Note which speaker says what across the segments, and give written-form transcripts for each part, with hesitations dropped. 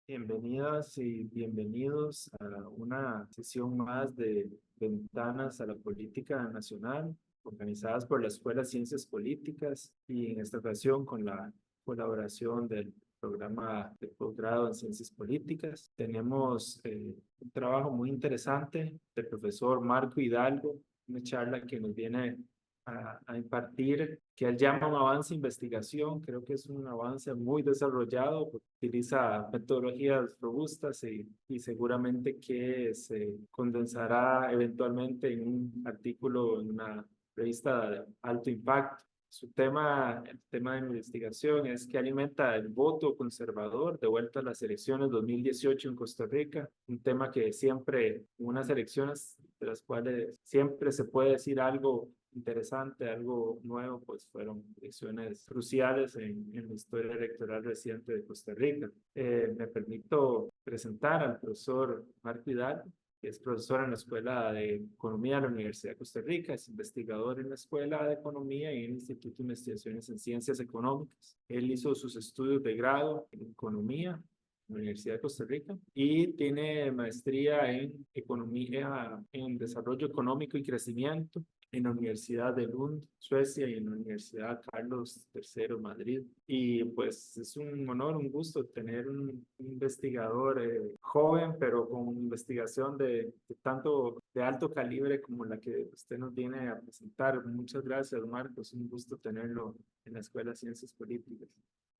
Speaker 1: Bienvenidas y bienvenidos a una sesión más de Ventanas a la Política Nacional, organizadas por la Escuela de Ciencias Políticas y en esta ocasión con la colaboración del programa de posgrado en Ciencias Políticas. Tenemos un trabajo muy interesante del profesor Marco Hidalgo, una charla que nos viene a impartir, que él llama un avance de investigación. Creo que es un avance muy desarrollado, utiliza metodologías robustas y seguramente que se condensará eventualmente en un artículo en una revista de alto impacto. El tema de investigación es que alimenta el voto conservador de vuelta a las elecciones 2018 en Costa Rica, un tema que siempre, unas elecciones de las cuales siempre se puede decir algo interesante, algo nuevo, pues fueron elecciones cruciales en la historia electoral reciente de Costa Rica. Me permito presentar al profesor Marco Hidalgo, que es profesor en la Escuela de Economía de la Universidad de Costa Rica, es investigador en la Escuela de Economía y en el Instituto de Investigaciones en Ciencias Económicas. Él hizo sus estudios de grado en Economía en la Universidad de Costa Rica y tiene maestría en Economía, en Desarrollo Económico y Crecimiento en la Universidad de Lund, Suecia, y en la Universidad Carlos III, Madrid. Y pues es un honor, un gusto tener un investigador joven, pero con investigación de tanto de alto calibre como la que usted nos viene a presentar. Muchas gracias, Marcos. Un gusto tenerlo en la Escuela de Ciencias Políticas.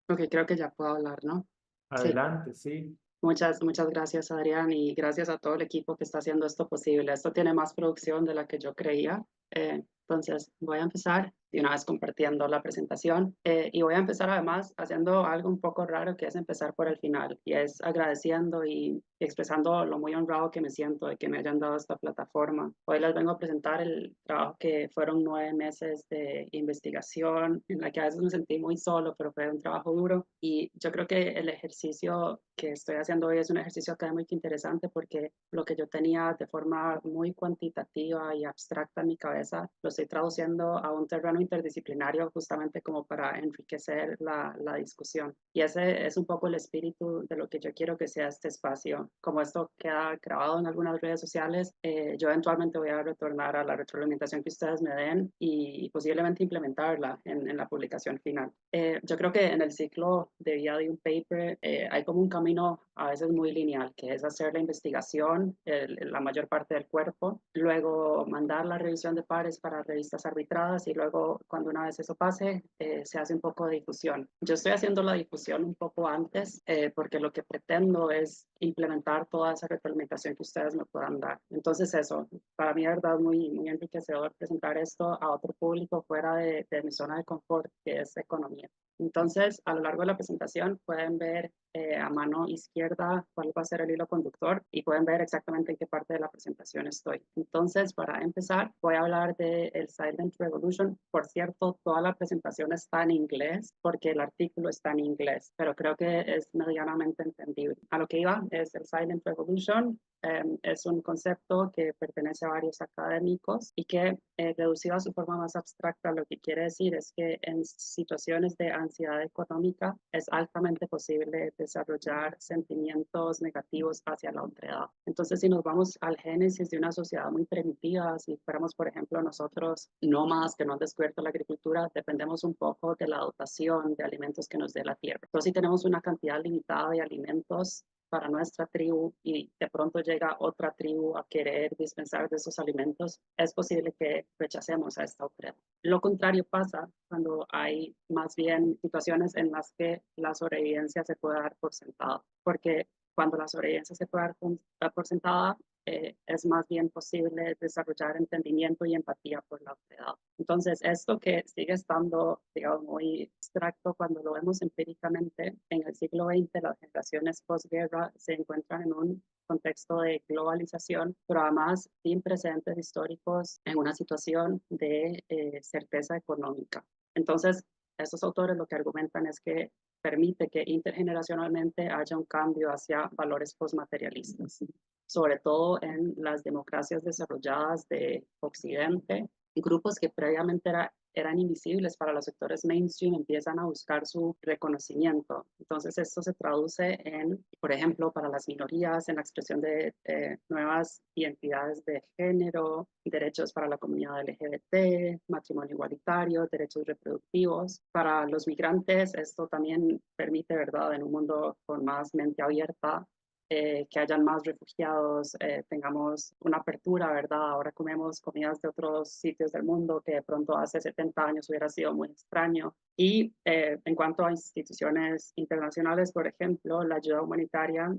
Speaker 2: Ok, creo que ya puedo hablar, ¿no? Sí,
Speaker 1: Adelante, sí.
Speaker 2: muchas gracias, Adrián, y gracias a todo el equipo que está haciendo esto posible. Esto tiene más producción de la que yo creía. Entonces, voy a empezar de una vez compartiendo la presentación y voy a empezar además haciendo algo un poco raro, que es empezar por el final, y es agradeciendo y expresando lo muy honrado que me siento de que me hayan dado esta plataforma. Hoy les vengo a presentar el trabajo que fueron 9 meses de investigación, en la que a veces me sentí muy solo, pero fue un trabajo duro, y yo creo que el ejercicio que estoy haciendo hoy es un ejercicio académico interesante porque lo que yo tenía de forma muy cuantitativa y abstracta en mi cabeza lo estoy traduciendo a un terreno interdisciplinario justamente como para enriquecer la discusión. Y ese es un poco el espíritu de lo que yo quiero que sea este espacio. Como esto queda grabado en algunas redes sociales, yo eventualmente voy a retornar a la retroalimentación que ustedes me den y posiblemente implementarla en la publicación final. Yo creo que en el ciclo de vida de un paper hay como un camino a veces muy lineal, que es hacer la investigación, la mayor parte del cuerpo, luego mandar la revisión de pares para revistas arbitradas y luego cuando una vez eso pase se hace un poco de difusión. Yo estoy haciendo la difusión un poco antes porque lo que pretendo es implementar toda esa retroalimentación que ustedes me puedan dar. Entonces eso, para mí es verdad muy enriquecedor presentar esto a otro público fuera de mi zona de confort, que es economía. Entonces, a lo largo de la presentación pueden ver a mano izquierda cuál va a ser el hilo conductor y pueden ver exactamente en qué parte de la presentación estoy. Entonces, para empezar, voy a hablar del Silent Revolution. Por cierto, toda la presentación está en inglés porque el artículo está en inglés, pero creo que es medianamente entendible. A lo que iba es el Silent Revolution. Es un concepto que pertenece a varios académicos y que, reducido a su forma más abstracta, lo que quiere decir es que en situaciones de ansiedad económica es altamente posible desarrollar sentimientos negativos hacia la otredad. Entonces, si nos vamos al génesis de una sociedad muy primitiva, si fuéramos, por ejemplo, nosotros nómadas que no han descubierto la agricultura, dependemos un poco de la dotación de alimentos que nos dé la tierra. Entonces, si tenemos una cantidad limitada de alimentos para nuestra tribu y de pronto llega otra tribu a querer dispensar de esos alimentos, es posible que rechacemos a esta otra. Lo contrario pasa cuando hay más bien situaciones en las que la sobrevivencia se puede dar por sentado, porque cuando la sobrevivencia se puede dar por sentada, es más bien posible desarrollar entendimiento y empatía por la otredad. Entonces, esto que sigue estando, digamos, muy abstracto cuando lo vemos empíricamente, en el siglo XX las generaciones posguerra se encuentran en un contexto de globalización, pero además sin precedentes históricos en una situación de certeza económica. Entonces, estos autores lo que argumentan es que permite que intergeneracionalmente haya un cambio hacia valores postmaterialistas. sobre todo en las democracias desarrolladas de Occidente, grupos que previamente eran invisibles para los sectores mainstream empiezan a buscar su reconocimiento. Entonces esto se traduce en, por ejemplo, para las minorías, en la expresión de nuevas identidades de género, derechos para la comunidad LGBT, matrimonio igualitario, derechos reproductivos. Para los migrantes esto también permite, ¿verdad?, en un mundo con más mente abierta, que hayan más refugiados, tengamos una apertura, ¿verdad? Ahora comemos comidas de otros sitios del mundo que de pronto hace 70 años hubiera sido muy extraño. Y en cuanto a instituciones internacionales, por ejemplo, la ayuda humanitaria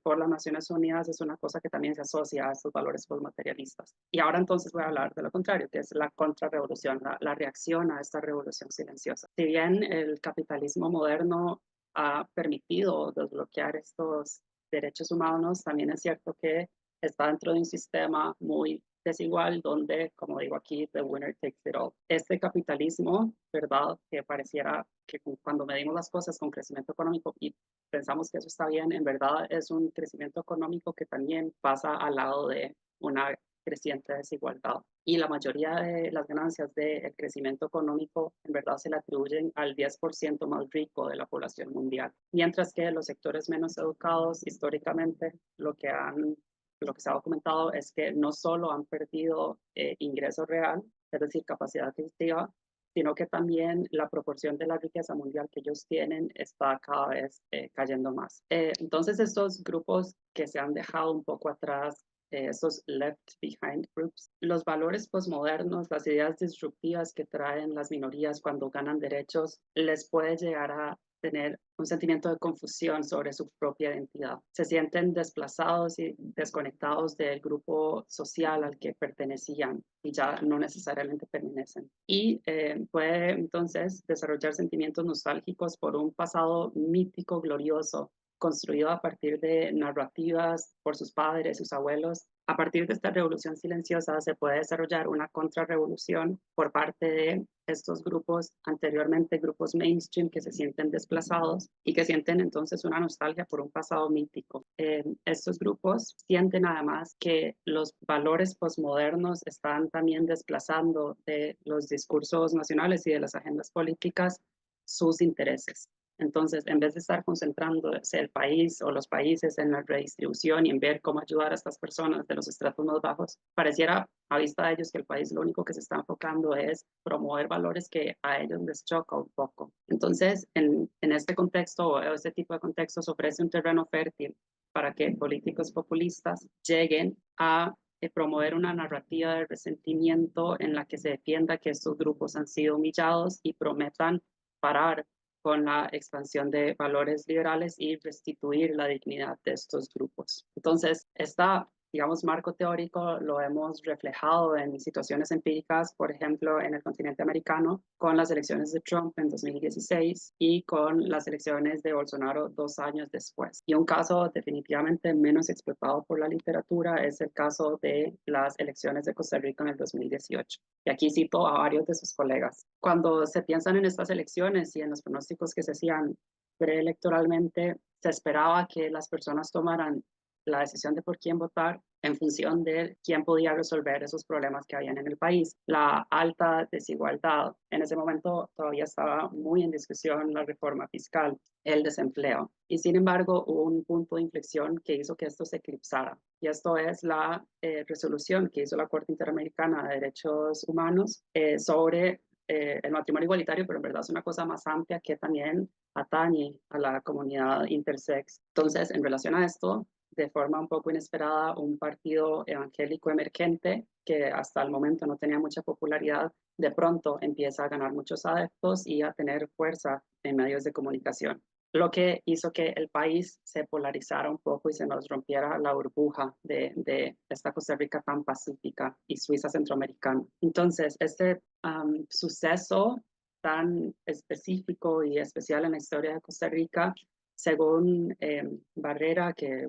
Speaker 2: por las Naciones Unidas es una cosa que también se asocia a estos valores postmaterialistas. Y ahora entonces voy a hablar de lo contrario, que es la contrarrevolución, la reacción a esta revolución silenciosa. Si bien el capitalismo moderno ha permitido desbloquear estos derechos humanos, también es cierto que está dentro de un sistema muy desigual donde, como digo aquí, the winner takes it all. Este capitalismo, ¿verdad?, que pareciera que cuando medimos las cosas con crecimiento económico y pensamos que eso está bien, en verdad es un crecimiento económico que también pasa al lado de una creciente desigualdad. Y la mayoría de las ganancias del crecimiento económico en verdad se le atribuyen al 10% más rico de la población mundial. Mientras que los sectores menos educados, históricamente, lo que se ha documentado es que no solo han perdido ingreso real, es decir, capacidad adquisitiva, sino que también la proporción de la riqueza mundial que ellos tienen está cada vez cayendo más. Entonces, estos grupos que se han dejado un poco atrás, esos left behind groups, los valores posmodernos, las ideas disruptivas que traen las minorías cuando ganan derechos, les puede llegar a tener un sentimiento de confusión sobre su propia identidad. Se sienten desplazados y desconectados del grupo social al que pertenecían y ya no necesariamente pertenecen. Y puede entonces desarrollar sentimientos nostálgicos por un pasado mítico, glorioso, construido a partir de narrativas por sus padres, sus abuelos. A partir de esta revolución silenciosa se puede desarrollar una contrarrevolución por parte de estos grupos, anteriormente grupos mainstream, que se sienten desplazados y que sienten entonces una nostalgia por un pasado mítico. Estos grupos sienten además que los valores posmodernos están también desplazando de los discursos nacionales y de las agendas políticas sus intereses. Entonces, en vez de estar concentrándose el país o los países en la redistribución y en ver cómo ayudar a estas personas de los estratos más bajos, pareciera a vista de ellos que el país lo único que se está enfocando es promover valores que a ellos les choca un poco. Entonces, en este contexto o este tipo de contextos ofrece un terreno fértil para que políticos populistas lleguen a promover una narrativa de resentimiento en la que se defienda que estos grupos han sido humillados y prometan parar con la expansión de valores liberales y restituir la dignidad de estos grupos. Entonces, digamos, marco teórico lo hemos reflejado en situaciones empíricas, por ejemplo, en el continente americano, con las elecciones de Trump en 2016 y con las elecciones de Bolsonaro 2 años después. Y un caso definitivamente menos explotado por la literatura es el caso de las elecciones de Costa Rica en el 2018. Y aquí cito a varios de sus colegas. Cuando se piensan en estas elecciones y en los pronósticos que se hacían preelectoralmente, se esperaba que las personas tomaran la decisión de por quién votar en función de quién podía resolver esos problemas que habían en el país. La alta desigualdad, en ese momento todavía estaba muy en discusión la reforma fiscal, el desempleo. Y sin embargo, hubo un punto de inflexión que hizo que esto se eclipsara. Y esto es la resolución que hizo la Corte Interamericana de Derechos Humanos sobre el matrimonio igualitario, pero en verdad es una cosa más amplia que también atañe a la comunidad intersex. Entonces, en relación a esto, de forma un poco inesperada, un partido evangélico emergente que hasta el momento no tenía mucha popularidad, de pronto empieza a ganar muchos adeptos y a tener fuerza en medios de comunicación, lo que hizo que el país se polarizara un poco y se nos rompiera la burbuja de esta Costa Rica tan pacífica y Suiza centroamericana. Entonces, este suceso tan específico y especial en la historia de Costa Rica, según Barrera, que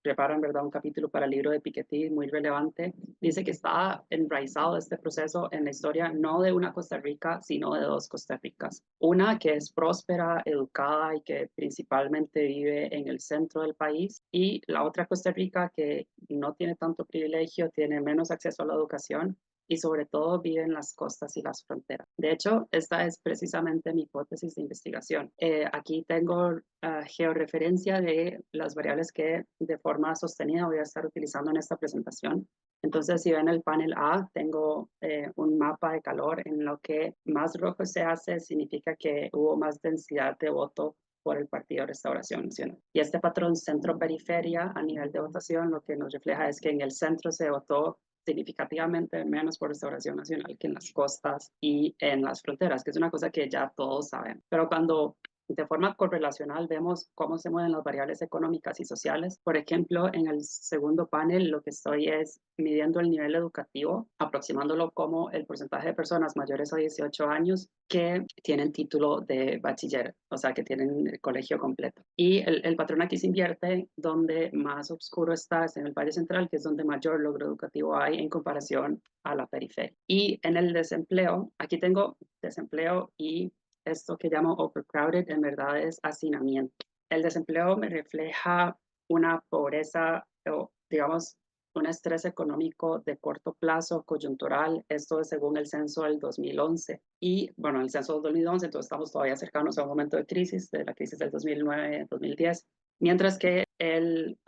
Speaker 2: prepara en verdad un capítulo para el libro de Piketty muy relevante. Dice que está enraizado este proceso en la historia no de una Costa Rica, sino de dos Costa Ricas. Una que es próspera, educada y que principalmente vive en el centro del país, y la otra Costa Rica que no tiene tanto privilegio, tiene menos acceso a la educación y sobre todo vive en las costas y las fronteras. De hecho, esta es precisamente mi hipótesis de investigación. Aquí tengo georreferencia de las variables que de forma sostenida voy a estar utilizando en esta presentación. Entonces, si ven el panel A, tengo un mapa de calor en lo que más rojo se hace, significa que hubo más densidad de voto por el Partido Restauración Nacional. Y este patrón centro-periferia a nivel de votación lo que nos refleja es que en el centro se votó significativamente menos por Restauración Nacional que en las costas y en las fronteras, que es una cosa que ya todos saben. Pero cuando de forma correlacional vemos cómo se mueven las variables económicas y sociales. Por ejemplo, en el segundo panel lo que estoy es midiendo el nivel educativo, aproximándolo como el porcentaje de personas mayores a 18 años que tienen título de bachiller, o sea, que tienen el colegio completo. Y el patrón aquí se invierte, donde más oscuro está es en el Valle Central, que es donde mayor logro educativo hay en comparación a la periferia. Y en el desempleo, aquí tengo desempleo y esto que llamo overcrowded en verdad es hacinamiento. El desempleo me refleja una pobreza o, digamos, un estrés económico de corto plazo, coyuntural. Esto es según el censo del 2011. Y bueno, el censo del 2011, entonces estamos todavía cercanos a un momento de crisis, de la crisis del 2009-2010. Mientras que el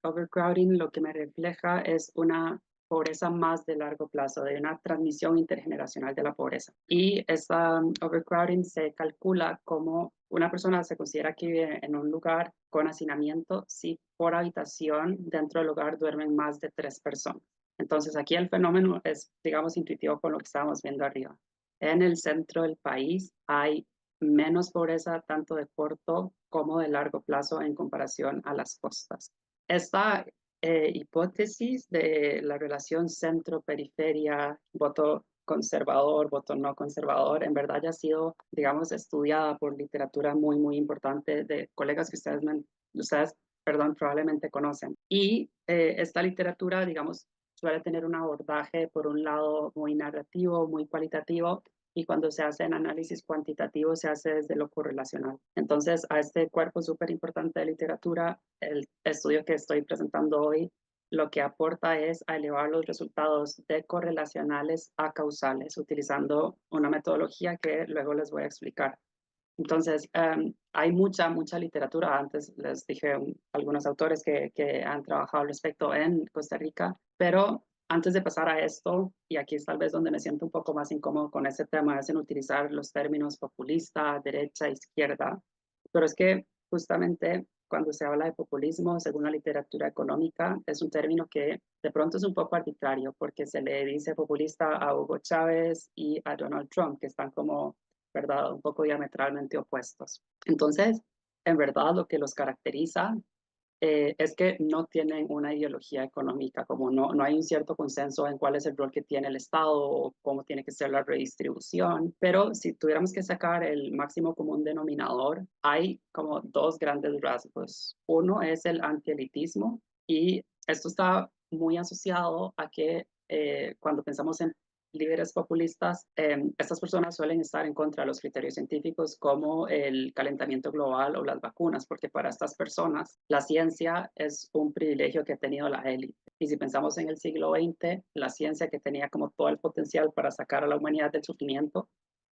Speaker 2: overcrowding lo que me refleja es una pobreza más de largo plazo, de una transmisión intergeneracional de la pobreza. Y esta overcrowding se calcula como una persona se considera que vive en un lugar con hacinamiento si por habitación dentro del hogar duermen más de 3 personas. Entonces aquí el fenómeno es, digamos, intuitivo con lo que estábamos viendo arriba. En el centro del país hay menos pobreza tanto de corto como de largo plazo en comparación a las costas. Esta hipótesis de la relación centro-periferia, voto conservador, voto no conservador, en verdad ya ha sido, digamos, estudiada por literatura muy, muy importante de colegas que ustedes probablemente conocen. Y esta literatura, digamos, suele tener un abordaje, por un lado, muy narrativo, muy cualitativo, y cuando se hace en análisis cuantitativo se hace desde lo correlacional. Entonces, a este cuerpo súper importante de literatura, el estudio que estoy presentando hoy, lo que aporta es a elevar los resultados de correlacionales a causales, utilizando una metodología que luego les voy a explicar. Entonces, hay mucha literatura. Antes les dije algunos autores que han trabajado al respecto en Costa Rica, pero antes de pasar a esto, y aquí es tal vez donde me siento un poco más incómodo con este tema, es en utilizar los términos populista, derecha, izquierda, pero es que justamente cuando se habla de populismo, según la literatura económica, es un término que de pronto es un poco arbitrario, porque se le dice populista a Hugo Chávez y a Donald Trump, que están como, ¿verdad?, un poco diametralmente opuestos. Entonces, en verdad, lo que los caracteriza es que no tienen una ideología económica, como no hay un cierto consenso en cuál es el rol que tiene el Estado o cómo tiene que ser la redistribución, pero si tuviéramos que sacar el máximo común denominador, hay como dos grandes rasgos. Uno es el antielitismo, y esto está muy asociado a que cuando pensamos en líderes populistas, estas personas suelen estar en contra de los criterios científicos como el calentamiento global o las vacunas, porque para estas personas la ciencia es un privilegio que ha tenido la élite. Y si pensamos en el siglo XX, la ciencia, que tenía como todo el potencial para sacar a la humanidad del sufrimiento,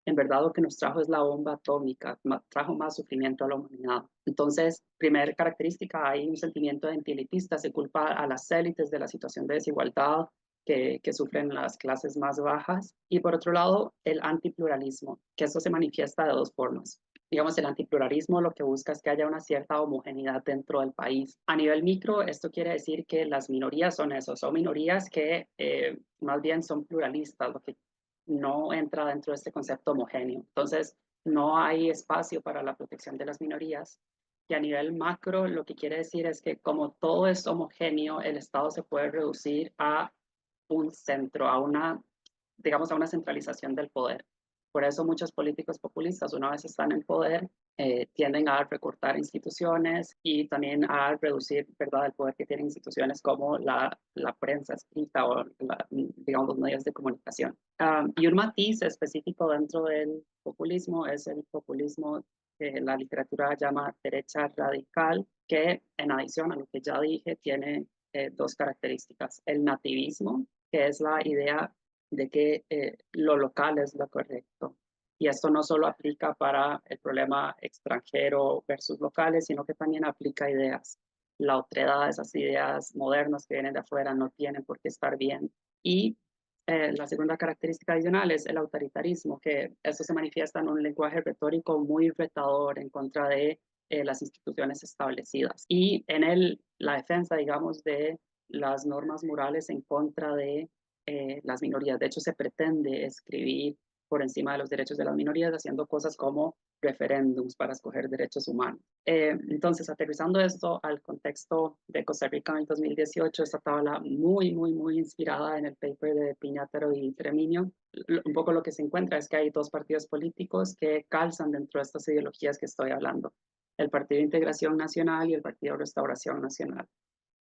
Speaker 2: en verdad lo que nos trajo es la bomba atómica, trajo más sufrimiento a la humanidad. Entonces, primera característica, hay un sentimiento de antielitista, se culpa a las élites de la situación de desigualdad que sufren las clases más bajas. Y por otro lado, el antipluralismo, que esto se manifiesta de dos formas. Digamos, el antipluralismo lo que busca es que haya una cierta homogeneidad dentro del país. A nivel micro, esto quiere decir que las minorías son eso, son minorías que más bien son pluralistas, lo que no entra dentro de este concepto homogéneo. Entonces, no hay espacio para la protección de las minorías. Y a nivel macro, lo que quiere decir es que como todo es homogéneo, el Estado se puede reducir a un centro, digamos, a una centralización del poder. Por eso muchos políticos populistas, una vez están en poder, tienden a recortar instituciones y también a reducir, ¿verdad?, el poder que tienen instituciones como la prensa escrita o, digamos, los medios de comunicación. Y un matiz específico dentro del populismo es el populismo que la literatura llama derecha radical, que en adición a lo que ya dije, tiene dos características. El nativismo, que es la idea de que lo local es lo correcto. Y esto no solo aplica para el problema extranjero versus locales, sino que también aplica ideas. La otredad, esas ideas modernas que vienen de afuera, no tienen por qué estar bien. Y la segunda característica adicional es el autoritarismo, que eso se manifiesta en un lenguaje retórico muy retador en contra de las instituciones establecidas. Y en la defensa, digamos, de las normas morales en contra de las minorías. De hecho, se pretende escribir por encima de los derechos de las minorías, haciendo cosas como referéndums para escoger derechos humanos. Entonces, aterrizando esto al contexto de Costa Rica en el 2018, esta tabla muy inspirada en el paper de Piñátaro y Treminio. Un poco lo que se encuentra es que hay dos partidos políticos que calzan dentro de estas ideologías que estoy hablando, el Partido de Integración Nacional y el Partido de Restauración Nacional,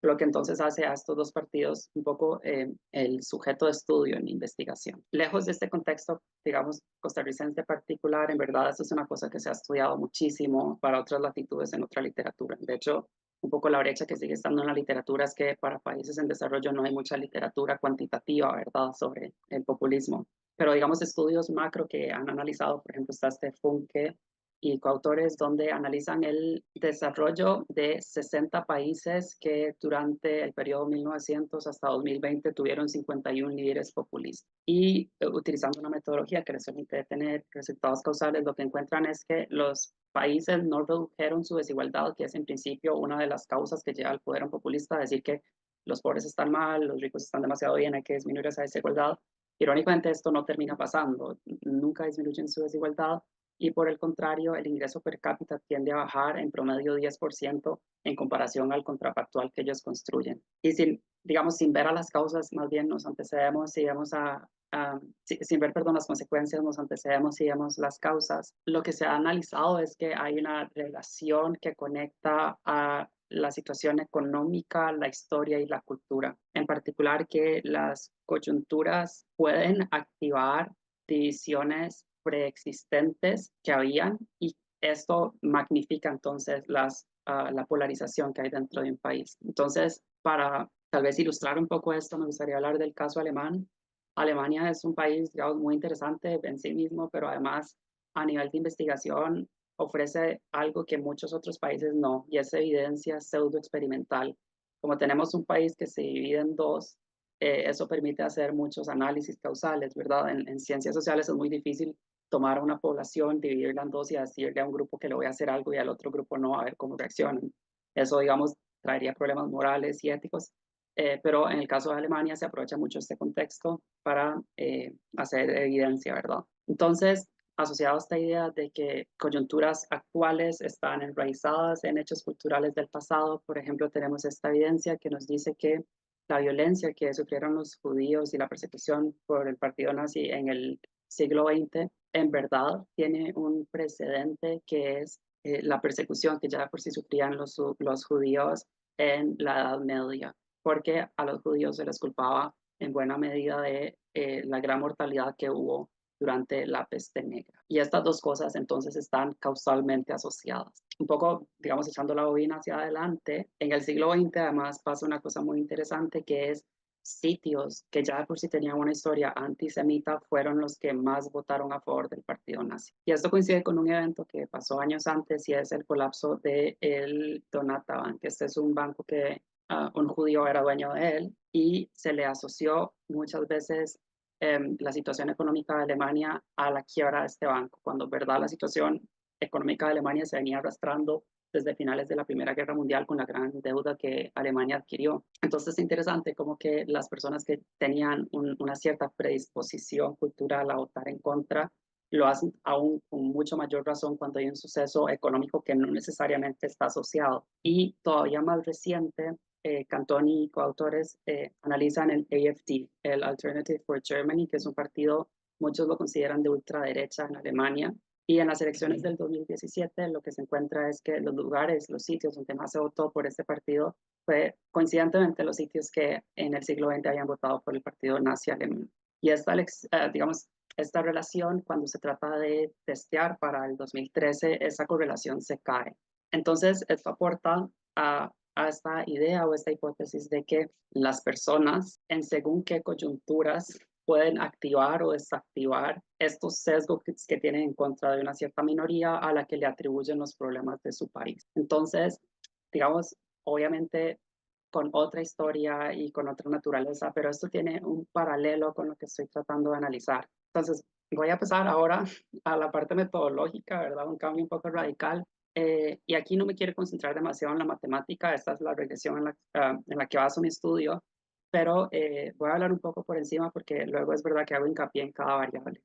Speaker 2: lo que entonces hace a estos dos partidos un poco el sujeto de estudio en investigación. Lejos de este contexto, digamos, costarricense particular, en verdad esto es una cosa que se ha estudiado muchísimo para otras latitudes en otra literatura. De hecho, un poco la brecha que sigue estando en la literatura es que para países en desarrollo no hay mucha literatura cuantitativa, ¿verdad?, sobre el populismo. Pero digamos, estudios macro que han analizado, por ejemplo, está este Funke y coautores donde analizan el desarrollo de 60 países que durante el periodo 1900 hasta 2020 tuvieron 51 líderes populistas. Y utilizando una metodología que les permite tener resultados causales, lo que encuentran es que los países no redujeron su desigualdad, que es en principio una de las causas que lleva al poder populista, decir que los pobres están mal, los ricos están demasiado bien, hay que disminuir esa desigualdad. Irónicamente, esto no termina pasando, nunca disminuyen su desigualdad, y por el contrario, el ingreso per cápita tiende a bajar en promedio 10% en comparación al contrafactual que ellos construyen. Y digamos, sin ver a las causas, más bien nos antecedemos y vemos sin ver, perdón, las consecuencias, nos antecedemos y vemos las causas. Lo que se ha analizado es que hay una relación que conecta a la situación económica, la historia y la cultura. En particular, que las coyunturas pueden activar divisiones preexistentes que habían, y esto magnifica entonces la polarización que hay dentro de un país. Entonces, para tal vez ilustrar un poco esto, me gustaría hablar del caso alemán. Alemania es un país, digamos, muy interesante en sí mismo, pero además a nivel de investigación ofrece algo que muchos otros países no, y es evidencia pseudo experimental. Como tenemos un país que se divide en dos, eso permite hacer muchos análisis causales, ¿verdad? En ciencias sociales es muy difícil tomar a una población, dividirla en dos y decirle a un grupo que le voy a hacer algo y al otro grupo no, a ver cómo reaccionan. Eso, digamos, traería problemas morales y éticos, pero en el caso de Alemania se aprovecha mucho este contexto para hacer evidencia, ¿verdad? Entonces, asociado a esta idea de que coyunturas actuales están enraizadas en hechos culturales del pasado, por ejemplo, tenemos esta evidencia que nos dice que la violencia que sufrieron los judíos y la persecución por el partido nazi en el siglo XX en verdad tiene un precedente, que es la persecución que ya por sí sufrían los judíos en la Edad Media, porque a los judíos se les culpaba en buena medida de la gran mortalidad que hubo durante la peste negra. Y estas dos cosas entonces están causalmente asociadas. Un poco, digamos, echando la bobina hacia adelante, en el siglo XX además pasa una cosa muy interesante, que es sitios que ya por sí tenían una historia antisemita fueron los que más votaron a favor del partido nazi. Y esto coincide con un evento que pasó años antes, y es el colapso del Donata, que este es un banco que un judío era dueño de él, y se le asoció muchas veces la situación económica de Alemania a la quiebra de este banco, cuando en verdad la situación económica de Alemania se venía arrastrando desde finales de la Primera Guerra Mundial con la gran deuda que Alemania adquirió. Entonces es interesante como que las personas que tenían una cierta predisposición cultural a votar en contra lo hacen aún con mucho mayor razón cuando hay un suceso económico que no necesariamente está asociado. Y todavía más reciente, Cantoni y coautores analizan el AfD, el Alternative for Germany, que es un partido, muchos lo consideran de ultraderecha en Alemania, Y en las elecciones del 2017 lo que se encuentra es que los lugares, los sitios donde más se votó por este partido fue coincidentemente los sitios que en el siglo XX habían votado por el partido nazi alemán. Y digamos, esta relación, cuando se trata de testear para el 2013, esa correlación se cae. Entonces, esto aporta a esta idea o esta hipótesis de que las personas, en según qué coyunturas, pueden activar o desactivar estos sesgos que tienen en contra de una cierta minoría a la que le atribuyen los problemas de su país. Entonces, digamos, obviamente con otra historia y con otra naturaleza, pero esto tiene un paralelo con lo que estoy tratando de analizar. Entonces, voy a pasar ahora a la parte metodológica, ¿verdad? Un cambio un poco radical. Y aquí no me quiero concentrar demasiado en la matemática, esta es la regresión en la que baso mi estudio, pero voy a hablar un poco por encima porque luego es verdad que hago hincapié en cada variable.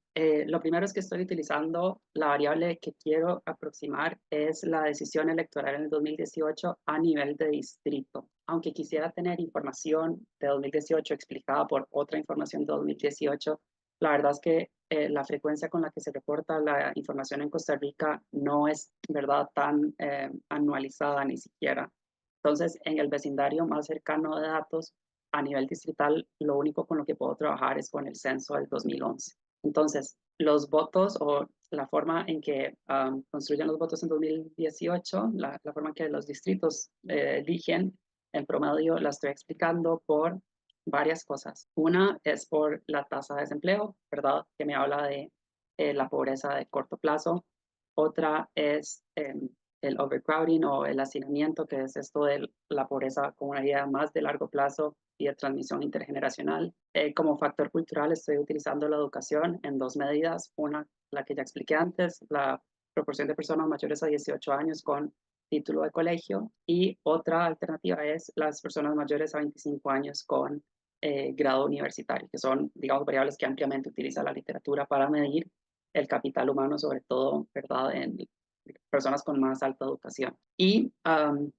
Speaker 2: Lo primero es que estoy utilizando la variable que quiero aproximar, es la decisión electoral en el 2018 a nivel de distrito. Aunque quisiera tener información de 2018 explicada por otra información de 2018, la verdad es que la frecuencia con la que se reporta la información en Costa Rica no es, ¿verdad?, tan anualizada ni siquiera. Entonces, en el vecindario más cercano de datos, a nivel distrital, lo único con lo que puedo trabajar es con el censo del 2011. Entonces, los votos o la forma en que construyen los votos en 2018, la forma en que los distritos eligen, en promedio la estoy explicando por varias cosas. Una es por la tasa de desempleo, ¿verdad? Que me habla de la pobreza de corto plazo. Otra es el overcrowding o el hacinamiento, que es esto de la pobreza con una idea más de largo plazo y de transmisión intergeneracional. Como factor cultural estoy utilizando la educación en dos medidas. Una, la que ya expliqué antes, la proporción de personas mayores a 18 años con título de colegio, y otra alternativa es las personas mayores a 25 años con grado universitario, que son, digamos, variables que ampliamente utiliza la literatura para medir el capital humano, sobre todo, ¿verdad?, en personas con más alta educación. Y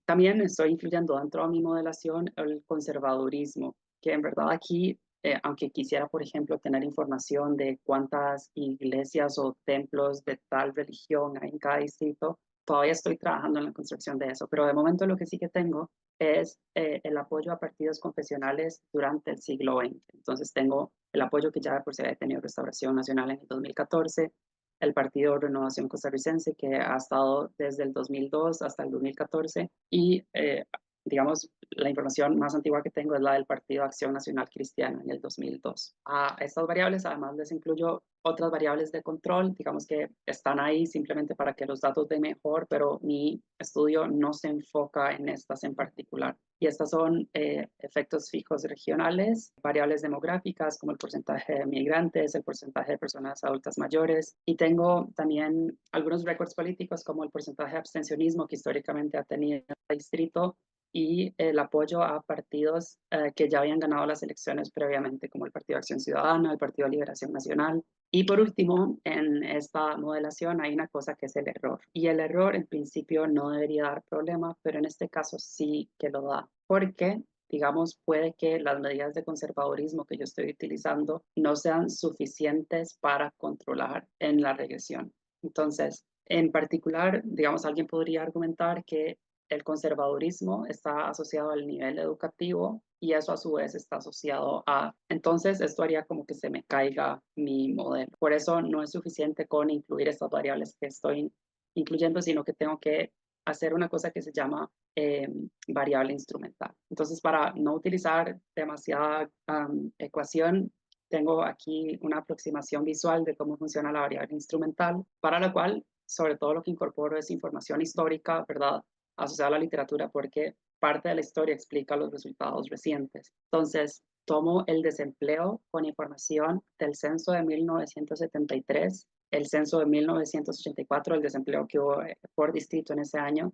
Speaker 2: también estoy incluyendo dentro de mi modelación el conservadurismo, que en verdad aquí, aunque quisiera, por ejemplo, tener información de cuántas iglesias o templos de tal religión hay en cada distrito, todavía estoy trabajando en la construcción de eso, pero de momento lo que sí que tengo es el apoyo a partidos confesionales durante el siglo XX. Entonces tengo el apoyo que ya por si había tenido Restauración Nacional en el 2014, el Partido Renovación Costarricense, que ha estado desde el 2002 hasta el 2014, y digamos, la información más antigua que tengo es la del Partido Acción Nacional Cristiana en el 2002. A estas variables además les incluyo otras variables de control, digamos que están ahí simplemente para que los datos den mejor, pero mi estudio no se enfoca en estas en particular. Y estas son efectos fijos regionales, variables demográficas como el porcentaje de migrantes, el porcentaje de personas adultas mayores, y tengo también algunos récords políticos como el porcentaje de abstencionismo que históricamente ha tenido el distrito, y el apoyo a partidos que ya habían ganado las elecciones previamente, como el Partido Acción Ciudadana, el Partido Liberación Nacional. Y por último, en esta modelación hay una cosa que es el error. Y el error en principio no debería dar problema, pero en este caso sí que lo da. Porque, digamos, puede que las medidas de conservadurismo que yo estoy utilizando no sean suficientes para controlar en la regresión. Entonces, en particular, digamos, alguien podría argumentar que el conservadurismo está asociado al nivel educativo y eso a su vez está asociado a, entonces esto haría como que se me caiga mi modelo. Por eso no es suficiente con incluir estas variables que estoy incluyendo, sino que tengo que hacer una cosa que se llama variable instrumental. Entonces, para no utilizar demasiada ecuación, tengo aquí una aproximación visual de cómo funciona la variable instrumental, para la cual sobre todo lo que incorporo es información histórica, ¿verdad?, asociada a la literatura, porque parte de la historia explica los resultados recientes. Entonces, tomo el desempleo con información del censo de 1973, el censo de 1984, el desempleo que hubo por distrito en ese año,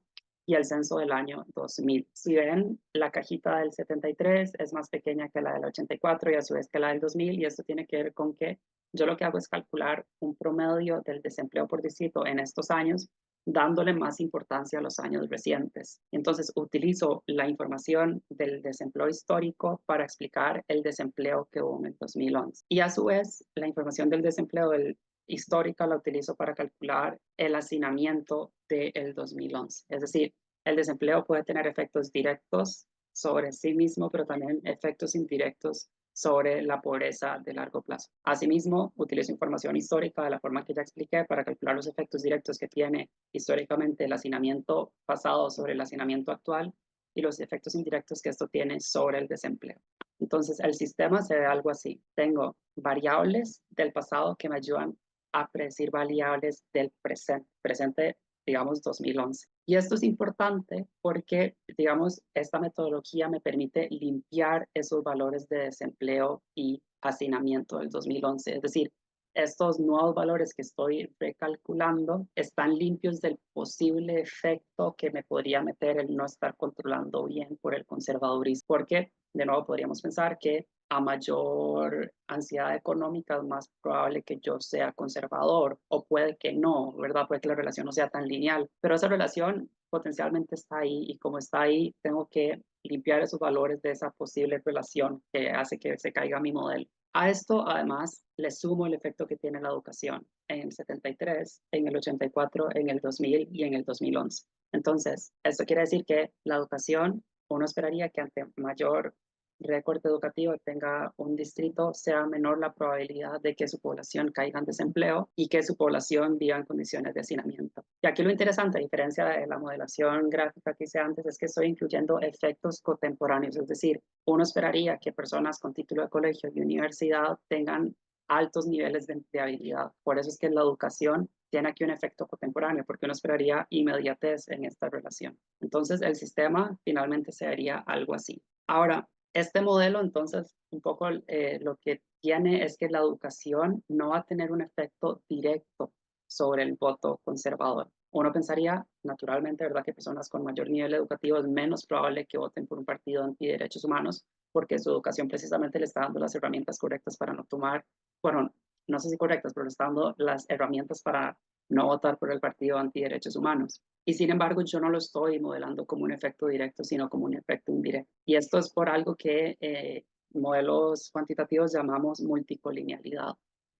Speaker 2: y el censo del año 2000. Si ven, la cajita del 73 es más pequeña que la del 84 y a su vez que la del 2000, y esto tiene que ver con que yo lo que hago es calcular un promedio del desempleo por distrito en estos años, dándole más importancia a los años recientes. Entonces, utilizo la información del desempleo histórico para explicar el desempleo que hubo en el 2011. Y a su vez, la información del desempleo del histórica la utilizo para calcular el hacinamiento del 2011. Es decir, el desempleo puede tener efectos directos sobre sí mismo, pero también efectos indirectos sobre la pobreza de largo plazo. Asimismo, utilizo información histórica de la forma que ya expliqué para calcular los efectos directos que tiene históricamente el hacinamiento pasado sobre el hacinamiento actual y los efectos indirectos que esto tiene sobre el desempleo. Entonces, el sistema se ve algo así. Tengo variables del pasado que me ayudan a predecir variables del presente, digamos, 2011. Y esto es importante porque, digamos, esta metodología me permite limpiar esos valores de desempleo y hacinamiento del 2011. Es decir, estos nuevos valores que estoy recalculando están limpios del posible efecto que me podría meter el no estar controlando bien por el conservadurismo. Porque, de nuevo, podríamos pensar que a mayor ansiedad económica es más probable que yo sea conservador, o puede que no, ¿verdad? Puede que la relación no sea tan lineal, pero esa relación potencialmente está ahí, y como está ahí, tengo que limpiar esos valores de esa posible relación que hace que se caiga mi modelo. A esto, además, le sumo el efecto que tiene la educación en el 73, en el 84, en el 2000 y en el 2011. Entonces, esto quiere decir que la educación, uno esperaría que ante mayor recorte educativo tenga un distrito, sea menor la probabilidad de que su población caiga en desempleo y que su población viva en condiciones de hacinamiento. Y aquí lo interesante, a diferencia de la modelación gráfica que hice antes, es que estoy incluyendo efectos contemporáneos, es decir, uno esperaría que personas con título de colegio y universidad tengan altos niveles de habilidad. Por eso es que la educación tiene aquí un efecto contemporáneo, porque uno esperaría inmediatez en esta relación. Entonces, el sistema finalmente se vería algo así. Ahora, este modelo, entonces, un poco lo que tiene es que la educación no va a tener un efecto directo sobre el voto conservador. Uno pensaría, naturalmente, ¿verdad?, que personas con mayor nivel educativo es menos probable que voten por un partido antiderechos humanos, porque su educación precisamente le está dando las herramientas correctas para no tomar, bueno, no sé si correctas, pero le está dando las herramientas para no votar por el partido antiderechos humanos. Y sin embargo, yo no lo estoy modelando como un efecto directo, sino como un efecto indirecto. Y esto es por algo que modelos cuantitativos llamamos multicolinealidad.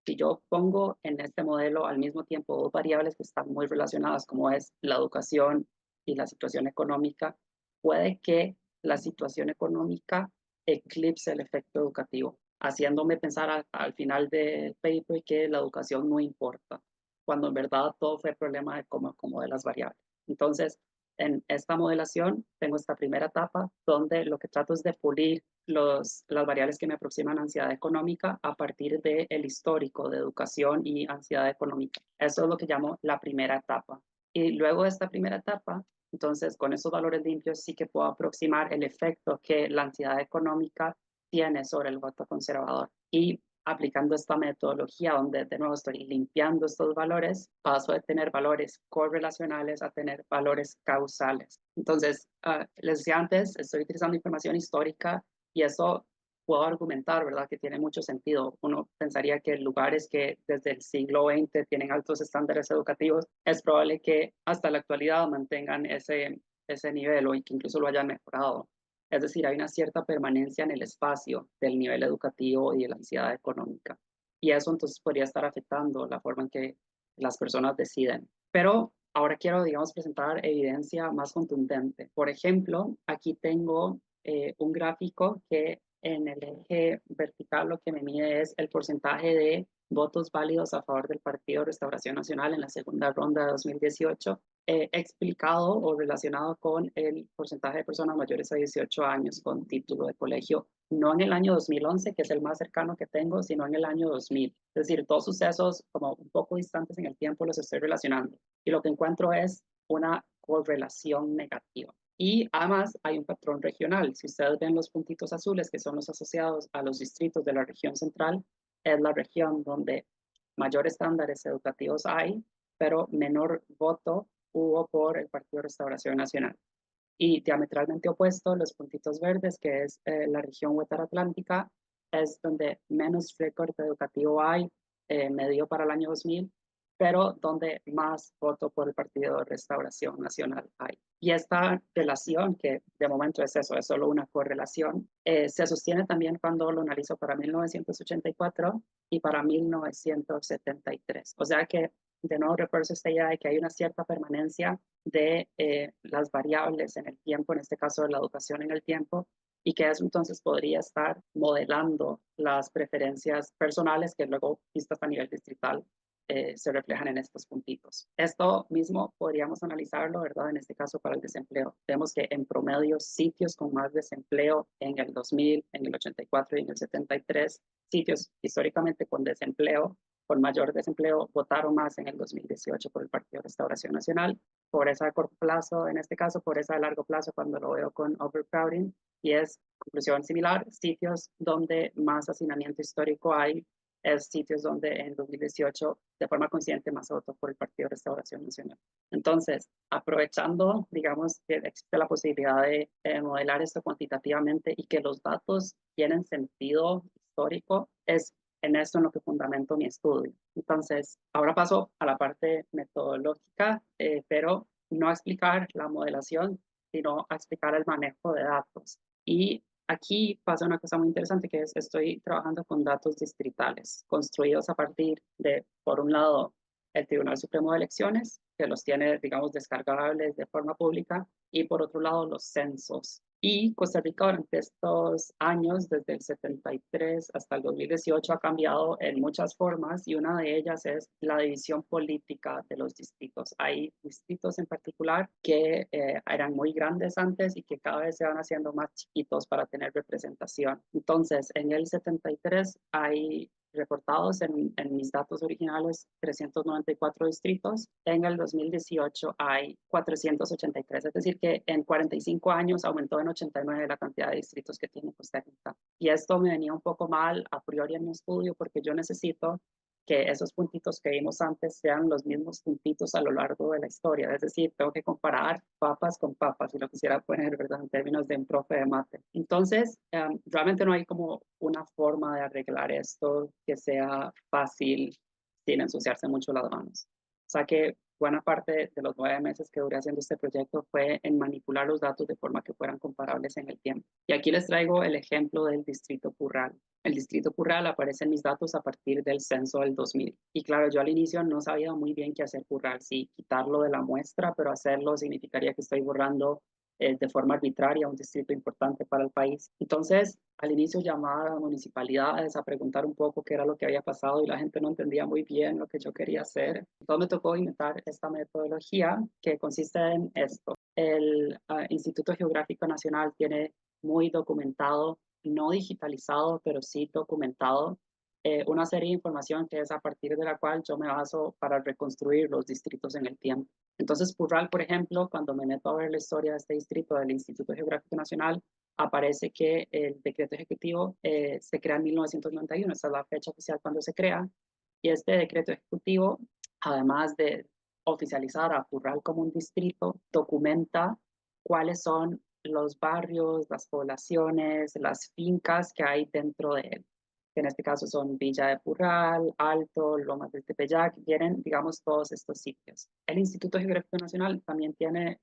Speaker 2: Si yo pongo en este modelo al mismo tiempo dos variables que están muy relacionadas, como es la educación y la situación económica, puede que la situación económica eclipse el efecto educativo, haciéndome pensar al final del paper que la educación no importa, cuando en verdad todo fue problema de cómo acomodé las variables. Entonces, en esta modelación tengo esta primera etapa donde lo que trato es de pulir las variables que me aproximan a ansiedad económica a partir del histórico de educación y ansiedad económica. Eso es lo que llamo la primera etapa. Y luego de esta primera etapa, entonces con esos valores limpios sí que puedo aproximar el efecto que la ansiedad económica tiene sobre el voto conservador. Y aplicando esta metodología donde de nuevo estoy limpiando estos valores, paso de tener valores correlacionales a tener valores causales. Entonces, les decía antes, estoy utilizando información histórica y eso puedo argumentar, ¿verdad?, que tiene mucho sentido. Uno pensaría que lugares que desde el siglo XX tienen altos estándares educativos, es probable que hasta la actualidad mantengan ese nivel o que incluso lo hayan mejorado. Es decir, hay una cierta permanencia en el espacio del nivel educativo y de la ansiedad económica. Y eso entonces podría estar afectando la forma en que las personas deciden. Pero ahora quiero, digamos, presentar evidencia más contundente. Por ejemplo, aquí tengo un gráfico que en el eje vertical lo que me mide es el porcentaje de votos válidos a favor del Partido Restauración Nacional en la segunda ronda de 2018, explicado o relacionado con el porcentaje de personas mayores a 18 años con título de colegio, no en el año 2011, que es el más cercano que tengo, sino en el año 2000. Es decir, dos sucesos como un poco distantes en el tiempo los estoy relacionando. Y lo que encuentro es una correlación negativa. Y además hay un patrón regional. Si ustedes ven los puntitos azules, que son los asociados a los distritos de la región central, es la región donde mayor estándares educativos hay, pero menor voto hubo por el Partido Restauración Nacional. Y diametralmente opuesto, los puntitos verdes, que es la región Huetar Atlántica, es donde menos recorte educativo hay, medio para el año 2000, pero donde más voto por el Partido Restauración Nacional hay. Y esta relación, que de momento es eso, es solo una correlación, se sostiene también cuando lo analizo para 1984 y para 1973. O sea que, de nuevo, refuerzo esta idea de que hay una cierta permanencia de las variables en el tiempo, en este caso de la educación en el tiempo, y que eso entonces podría estar modelando las preferencias personales que luego, vistas a nivel distrital, se reflejan en estos puntitos. Esto mismo podríamos analizarlo, ¿verdad? En este caso para el desempleo. Vemos que en promedio sitios con más desempleo en el 2000, en el 84 y en el 73, sitios históricamente con desempleo, con mayor desempleo, votaron más en el 2018 por el Partido Restauración Nacional, por esa de corto plazo, en este caso, por esa de largo plazo cuando lo veo con overcrowding, y es conclusión similar, sitios donde más hacinamiento histórico hay, es sitios donde en 2018 de forma consciente más votó por el Partido Restauración Nacional. Entonces, aprovechando, digamos, que existe la posibilidad de modelar esto cuantitativamente y que los datos tienen sentido histórico, es en esto en lo que fundamento mi estudio. Entonces, ahora paso a la parte metodológica, pero no a explicar la modelación, sino a explicar el manejo de datos. Y aquí pasa una cosa muy interesante, que es estoy trabajando con datos distritales, construidos a partir de, por un lado, el Tribunal Supremo de Elecciones, que los tiene, digamos, descargables de forma pública, y por otro lado, los censos. Y Costa Rica durante estos años, desde el 73 hasta el 2018, ha cambiado en muchas formas y una de ellas es la división política de los distritos. Hay distritos en particular que eran muy grandes antes y que cada vez se van haciendo más chiquitos para tener representación. Entonces, en el 73 hay reportados en mis datos originales 394 distritos. En el 2018 hay 483, es decir, que en 45 años aumentó en 89 la cantidad de distritos que tiene Costa Rica. Y esto me venía un poco mal a priori en mi estudio porque yo necesito que esos puntitos que vimos antes sean los mismos puntitos a lo largo de la historia. Es decir, tengo que comparar papas con papas, si lo quisiera poner, ¿verdad?, en términos de un profe de mate. Entonces, realmente no hay como una forma de arreglar esto que sea fácil sin ensuciarse mucho las manos. O sea que buena parte de los 9 meses que duré haciendo este proyecto fue en manipular los datos de forma que fueran comparables en el tiempo. Y aquí les traigo el ejemplo del distrito Curral. El distrito Curral aparece en mis datos a partir del censo del 2000. Y claro, yo al inicio no sabía muy bien qué hacer Curral, si quitarlo de la muestra, pero hacerlo significaría que estoy borrando de forma arbitraria un distrito importante para el país. Entonces, al inicio llamaba a municipalidades a preguntar un poco qué era lo que había pasado y la gente no entendía muy bien lo que yo quería hacer. Entonces me tocó inventar esta metodología que consiste en esto. El Instituto Geográfico Nacional tiene muy documentado, no digitalizado, pero sí documentado, una serie de información que es a partir de la cual yo me baso para reconstruir los distritos en el tiempo. Entonces, Purral, por ejemplo, cuando me meto a ver la historia de este distrito del Instituto Geográfico Nacional, aparece que el decreto ejecutivo se crea en 1991, esa es la fecha oficial cuando se crea, y este decreto ejecutivo, además de oficializar a Purral como un distrito, documenta cuáles son los barrios, las poblaciones, las fincas que hay dentro de él, que en este caso son Villa de Purral, Alto, Lomas del Tepeyac, vienen, digamos, todos estos sitios. El Instituto Geográfico Nacional también tiene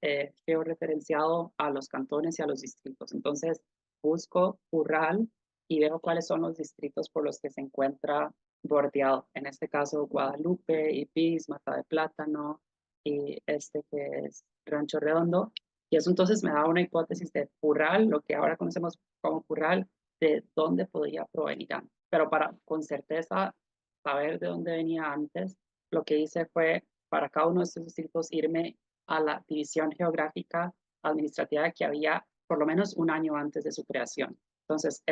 Speaker 2: georreferenciado a los cantones y a los distritos. Entonces, busco Purral y veo cuáles son los distritos por los que se encuentra bordeado. En este caso, Guadalupe, Ipiz, Mata de Plátano y este que es Rancho Redondo. Y eso entonces me da una hipótesis de Purral, lo que ahora conocemos como Purral, de dónde podría provenir antes. Pero para con certeza saber de dónde venía antes, lo que hice fue para cada uno de estos distritos irme a la división geográfica administrativa que había por lo menos un año antes de su creación. Entonces,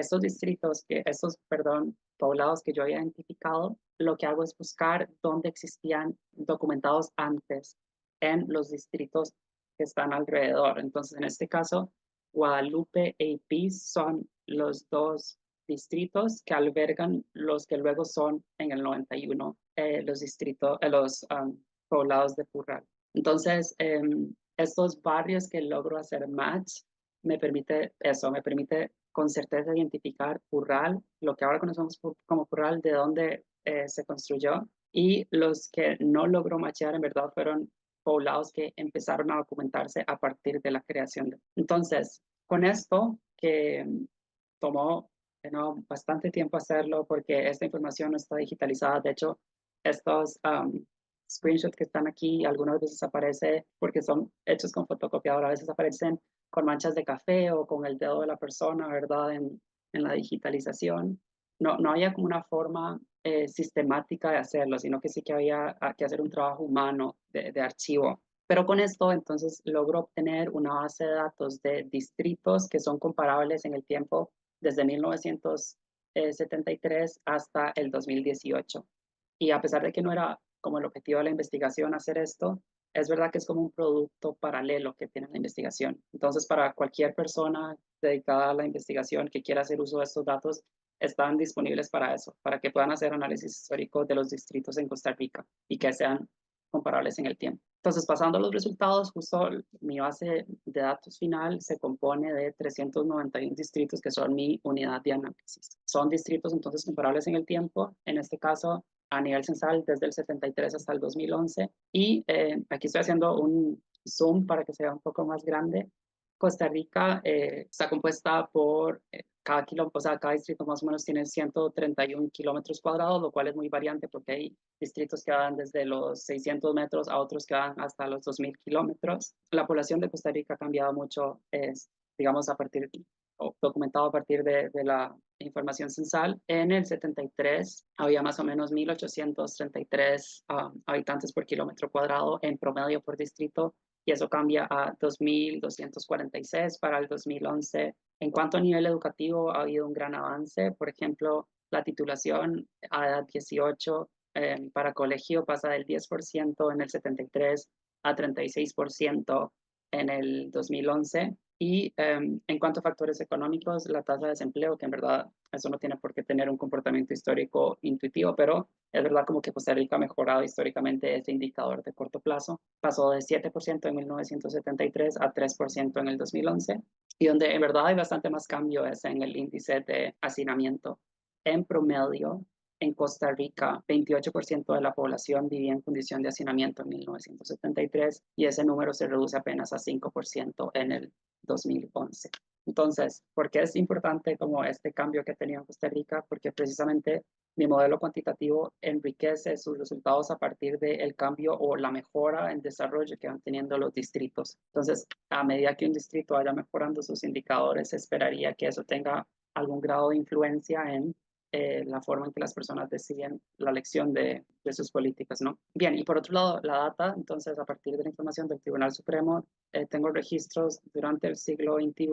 Speaker 2: perdón, poblados que yo había identificado, lo que hago es buscar dónde existían documentados antes en los distritos que están alrededor. Entonces, en este caso, Guadalupe e Ipiz son los dos distritos que albergan los que luego son en el 91 los distritos, poblados de Purral. Entonces, estos barrios que logro hacer match me permite con certeza identificar Purral, lo que ahora conocemos como Purral, de dónde se construyó, y los que no logró machear en verdad fueron poblados que empezaron a documentarse a partir de la creación. Entonces, con esto que tomó bastante tiempo hacerlo porque esta información no está digitalizada. De hecho, estos screenshots que están aquí algunas veces aparece porque son hechos con fotocopiadora, a veces aparecen con manchas de café o con el dedo de la persona, ¿verdad? En la digitalización. No había como una forma sistemática de hacerlo, sino que sí que había que hacer un trabajo humano de archivo. Pero con esto, entonces, logro obtener una base de datos de distritos que son comparables en el tiempo desde 1973 hasta el 2018. Y a pesar de que no era como el objetivo de la investigación hacer esto, es verdad que es como un producto paralelo que tiene la investigación. Entonces, para cualquier persona dedicada a la investigación que quiera hacer uso de estos datos, están disponibles para eso, para que puedan hacer análisis histórico de los distritos en Costa Rica y que sean comparables en el tiempo. Entonces, pasando a los resultados, justo mi base de datos final se compone de 391 distritos que son mi unidad de análisis. Son distritos entonces comparables en el tiempo, en este caso a nivel censal desde el 73 hasta el 2011. Y aquí estoy haciendo un zoom para que sea un poco más grande. Costa Rica está compuesta por cada kilómetro, o sea, cada distrito más o menos tiene 131 kilómetros cuadrados, lo cual es muy variante porque hay distritos que van desde los 600 metros a otros que van hasta los 2000 kilómetros. La población de Costa Rica ha cambiado mucho, digamos, documentado a partir de la información censal. En el 73 había más o menos 1.833 habitantes por kilómetro cuadrado en promedio por distrito, y eso cambia a 2.246 para el 2011. En cuanto a nivel educativo, ha habido un gran avance. Por ejemplo, la titulación a edad 18 para colegio pasa del 10% en el 73 a 36% en el 2011. Y en cuanto a factores económicos, la tasa de desempleo, que en verdad eso no tiene por qué tener un comportamiento histórico intuitivo, pero es verdad como que Costa Rica ha mejorado históricamente ese indicador de corto plazo. Pasó de 7% en 1973 a 3% en el 2011. Y donde en verdad hay bastante más cambio es en el índice de hacinamiento. En promedio, en Costa Rica, 28% de la población vivía en condición de hacinamiento en 1973 y ese número se reduce apenas a 5% en el 2011. Entonces, ¿por qué es importante como este cambio que ha tenido en Costa Rica? Porque precisamente mi modelo cuantitativo enriquece sus resultados a partir del cambio o la mejora en desarrollo que van teniendo los distritos. Entonces, a medida que un distrito vaya mejorando sus indicadores, se esperaría que eso tenga algún grado de influencia en la forma en que las personas deciden la elección de sus políticas, ¿no? Bien, y por otro lado, la data, entonces, a partir de la información del Tribunal Supremo, tengo registros durante el siglo XXI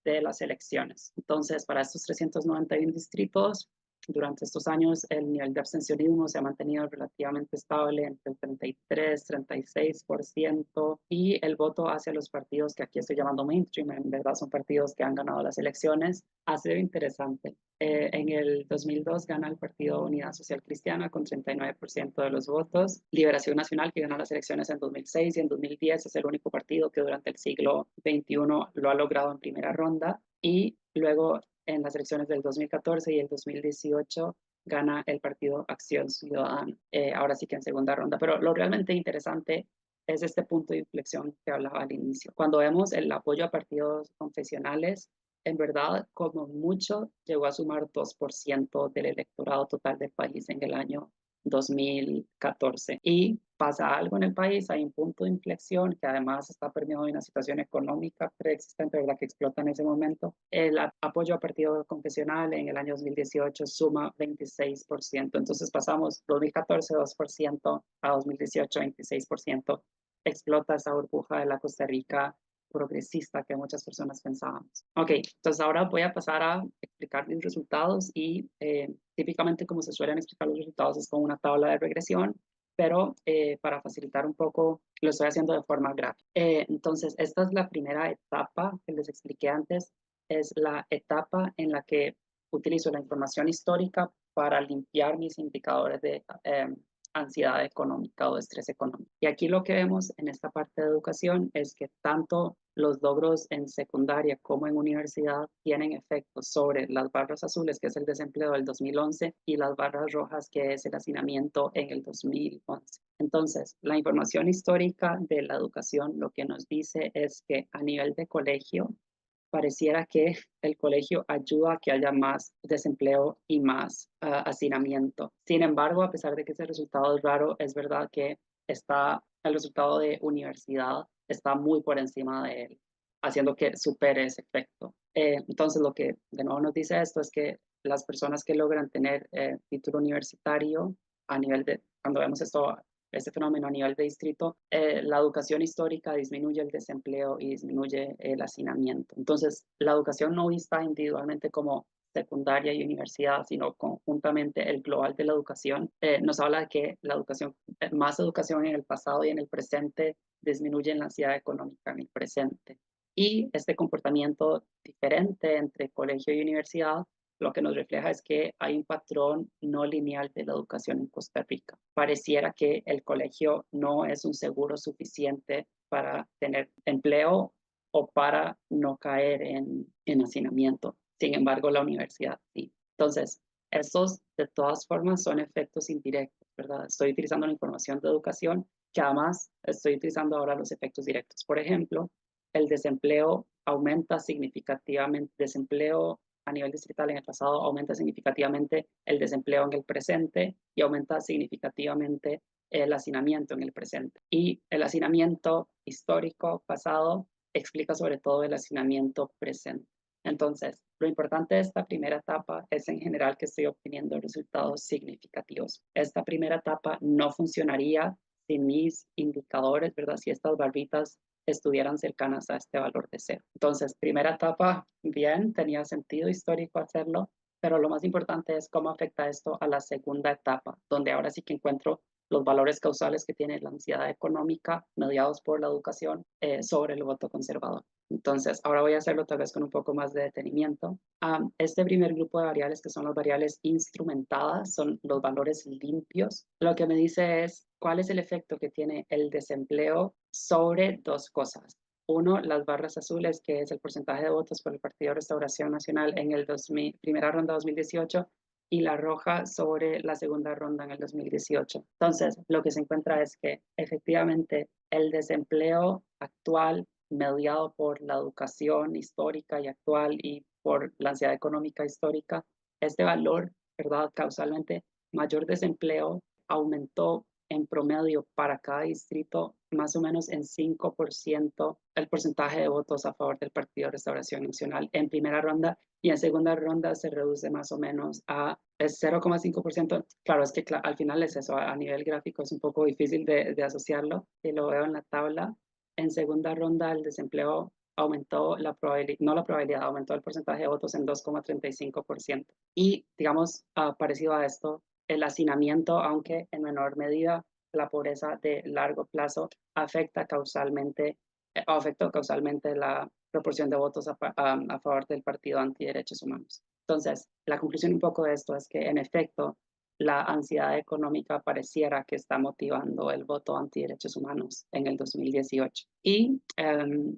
Speaker 2: de las elecciones. Entonces, para estos 391 distritos, durante estos años el nivel de abstencionismo se ha mantenido relativamente estable entre el 33, 36% y el voto hacia los partidos que aquí estoy llamando mainstream, en verdad son partidos que han ganado las elecciones, ha sido interesante. En el 2002 gana el Partido Unidad Social Cristiana con 39% de los votos. Liberación Nacional, que ganó las elecciones en 2006 y en 2010, es el único partido que durante el siglo XXI lo ha logrado en primera ronda. Y luego en las elecciones del 2014 y el 2018 gana el partido Acción Ciudadana, ahora sí que en segunda ronda. Pero lo realmente interesante es este punto de inflexión que hablaba al inicio. Cuando vemos el apoyo a partidos confesionales, en verdad, como mucho, llegó a sumar 2% del electorado total del país en el año 2014. Y pasa algo en el país, hay un punto de inflexión que además está permeado de una situación económica preexistente, ¿verdad?, que explota en ese momento. El apoyo a partido confesional en el año 2018 suma 26%. Entonces pasamos 2014 2% a 2018 26%. Explota esa burbuja de la Costa Rica progresista que muchas personas pensábamos. Ok, entonces ahora voy a pasar a explicar mis resultados y típicamente como se suelen explicar los resultados es con una tabla de regresión, pero para facilitar un poco lo estoy haciendo de forma gráfica. Entonces esta es la primera etapa que les expliqué antes, es la etapa en la que utilizo la información histórica para limpiar mis indicadores de ansiedad económica o estrés económico. Y aquí lo que vemos en esta parte de educación es que tanto los logros en secundaria como en universidad tienen efectos sobre las barras azules, que es el desempleo del 2011, y las barras rojas, que es el hacinamiento en el 2011. Entonces, la información histórica de la educación lo que nos dice es que a nivel de colegio, pareciera que el colegio ayuda a que haya más desempleo y más hacinamiento. Sin embargo, a pesar de que ese resultado es raro, es verdad que el resultado de universidad está muy por encima de él, haciendo que supere ese efecto. Entonces, lo que de nuevo nos dice esto es que las personas que logran tener título universitario a nivel de, cuando vemos este fenómeno a nivel de distrito, la educación histórica disminuye el desempleo y disminuye el hacinamiento. Entonces, la educación no vista individualmente como secundaria y universidad, sino conjuntamente el global de la educación, nos habla de que la educación, más educación en el pasado y en el presente disminuye la ansiedad económica en el presente. Y este comportamiento diferente entre colegio y universidad lo que nos refleja es que hay un patrón no lineal de la educación en Costa Rica. Pareciera que el colegio no es un seguro suficiente para tener empleo o para no caer en hacinamiento. Sin embargo, la universidad sí. Entonces, estos de todas formas son efectos indirectos, ¿verdad? Estoy utilizando la información de educación, que además estoy utilizando ahora los efectos directos. Por ejemplo, el desempleo aumenta significativamente, desempleo a nivel distrital en el pasado aumenta significativamente el desempleo en el presente y aumenta significativamente el hacinamiento en el presente. Y el hacinamiento histórico pasado explica sobre todo el hacinamiento presente. Entonces, lo importante de esta primera etapa es en general que estoy obteniendo resultados significativos. Esta primera etapa no funcionaría sin mis indicadores, ¿verdad? Si estas barritas estuvieran cercanas a este valor de cero. Entonces, primera etapa, bien, tenía sentido histórico hacerlo, pero lo más importante es cómo afecta esto a la segunda etapa, donde ahora sí que encuentro los valores causales que tiene la ansiedad económica mediados por la educación sobre el voto conservador. Entonces, ahora voy a hacerlo tal vez con un poco más de detenimiento. Este primer grupo de variables, que son las variables instrumentadas, son los valores limpios. Lo que me dice es cuál es el efecto que tiene el desempleo sobre dos cosas. Uno, las barras azules, que es el porcentaje de votos por el Partido Restauración Nacional en el primera ronda 2018, y la roja sobre la segunda ronda en el 2018. Entonces, lo que se encuentra es que efectivamente el desempleo actual, mediado por la educación histórica y actual y por la ansiedad económica histórica, este valor, ¿verdad? Causalmente, mayor desempleo aumentó en promedio para cada distrito más o menos en 5% el porcentaje de votos a favor del Partido Restauración Nacional en primera ronda, y en segunda ronda se reduce más o menos a 0,5%. Claro, es que al final es eso, a nivel gráfico es un poco difícil de asociarlo, y lo veo en la tabla. En segunda ronda el desempleo aumentó la probabilidad, no la probabilidad, aumentó el porcentaje de votos en 2,35%. Y digamos, parecido a esto, el hacinamiento, aunque en menor medida, la pobreza de largo plazo afecta causalmente la proporción de votos a favor del partido antiderechos humanos. Entonces, la conclusión un poco de esto es que, en efecto, la ansiedad económica pareciera que está motivando el voto antiderechos humanos en el 2018. Y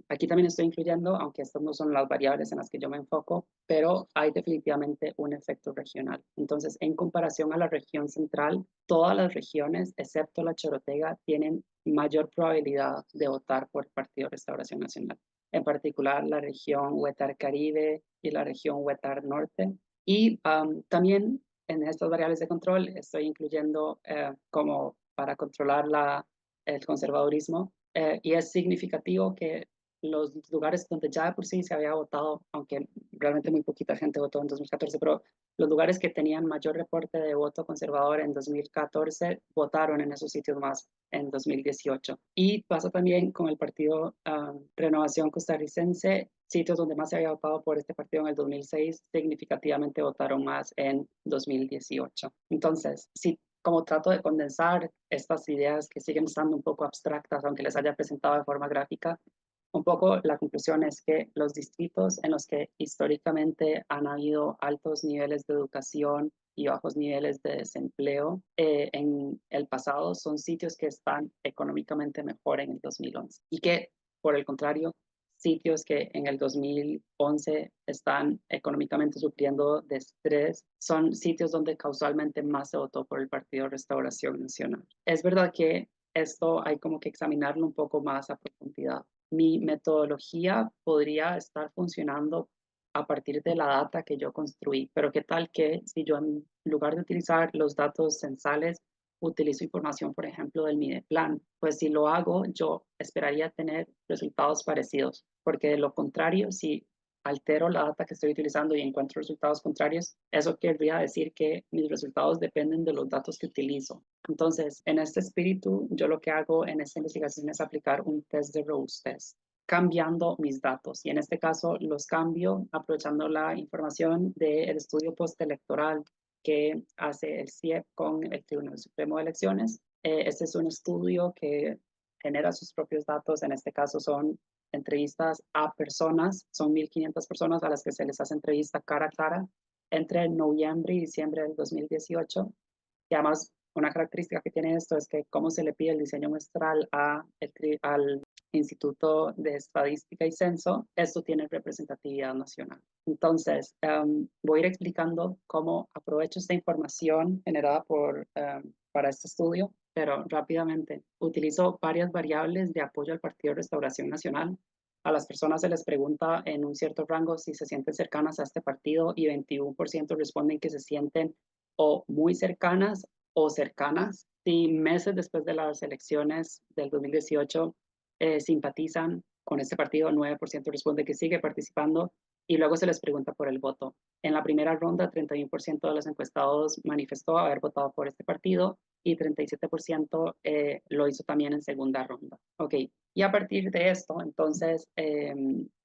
Speaker 2: aquí también estoy incluyendo, aunque estas no son las variables en las que yo me enfoco, pero hay definitivamente un efecto regional. Entonces, en comparación a la región central, todas las regiones, excepto la Chorotega, tienen mayor probabilidad de votar por el Partido Restauración Nacional. En particular, la región Huetar Caribe y la región Huetar Norte. Y también en estas variables de control estoy incluyendo como para controlar el conservadurismo, y es significativo que los lugares donde ya de por sí se había votado, aunque realmente muy poquita gente votó en 2014, pero los lugares que tenían mayor reporte de voto conservador en 2014 votaron en esos sitios más en 2018. Y pasa también con el partido Renovación Costarricense. Sitios donde más se había votado por este partido en el 2006 significativamente votaron más en 2018. Entonces, si como trato de condensar estas ideas que siguen estando un poco abstractas, aunque les haya presentado de forma gráfica, un poco la conclusión es que los distritos en los que históricamente han habido altos niveles de educación y bajos niveles de desempleo en el pasado son sitios que están económicamente mejor en el 2011, y que, por el contrario, sitios que en el 2011 están económicamente sufriendo de estrés, son sitios donde causalmente más se votó por el Partido Restauración Nacional. Es verdad que esto hay como que examinarlo un poco más a profundidad. Mi metodología podría estar funcionando a partir de la data que yo construí, pero ¿qué tal que si yo en lugar de utilizar los datos censales, utilizo información, por ejemplo, del Mideplan? Pues si lo hago, yo esperaría tener resultados parecidos, porque de lo contrario, si altero la data que estoy utilizando y encuentro resultados contrarios, eso querría decir que mis resultados dependen de los datos que utilizo. Entonces, en este espíritu, yo lo que hago en esta investigación es aplicar un test de robustez, cambiando mis datos. Y en este caso los cambio aprovechando la información del estudio postelectoral que hace el CIEP con el Tribunal Supremo de Elecciones. Este es un estudio que genera sus propios datos. En este caso son entrevistas a personas, son 1.500 personas a las que se les hace entrevista cara a cara entre noviembre y diciembre del 2018. Y además, una característica que tiene esto es que cómo se le pide el diseño muestral al Instituto de Estadística y Censo, esto tiene representatividad nacional. Entonces, voy a ir explicando cómo aprovecho esta información generada para este estudio, pero rápidamente utilizo varias variables de apoyo al Partido Restauración Nacional. A las personas se les pregunta en un cierto rango si se sienten cercanas a este partido y 21% responden que se sienten o muy cercanas o cercanas. Si meses después de las elecciones del 2018 simpatizan con este partido, 9% responde que sigue participando y luego se les pregunta por el voto. En la primera ronda, 31% de los encuestados manifestó haber votado por este partido y 37% lo hizo también en segunda ronda. Ok, y a partir de esto, entonces,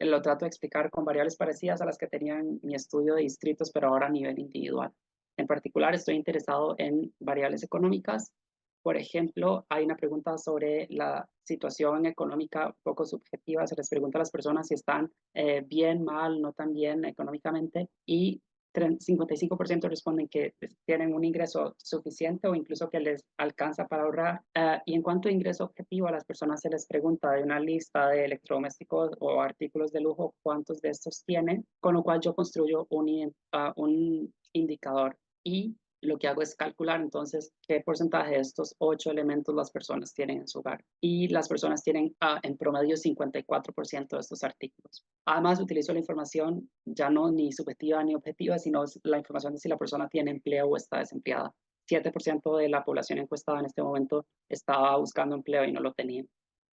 Speaker 2: lo trato de explicar con variables parecidas a las que tenía en mi estudio de distritos, pero ahora a nivel individual. En particular, estoy interesado en variables económicas. Por ejemplo, hay una pregunta sobre la situación económica poco subjetiva. Se les pregunta a las personas si están bien, mal, no tan bien económicamente y 55% responden que tienen un ingreso suficiente o incluso que les alcanza para ahorrar. Y en cuanto a ingreso objetivo, a las personas se les pregunta de una lista de electrodomésticos o artículos de lujo cuántos de estos tienen, con lo cual yo construyo un indicador y lo que hago es calcular entonces qué porcentaje de estos 8 elementos las personas tienen en su hogar. Y las personas tienen en promedio 54% de estos artículos. Además, utilizo la información ya no ni subjetiva ni objetiva, sino la información de si la persona tiene empleo o está desempleada. 7% de la población encuestada en este momento estaba buscando empleo y no lo tenía.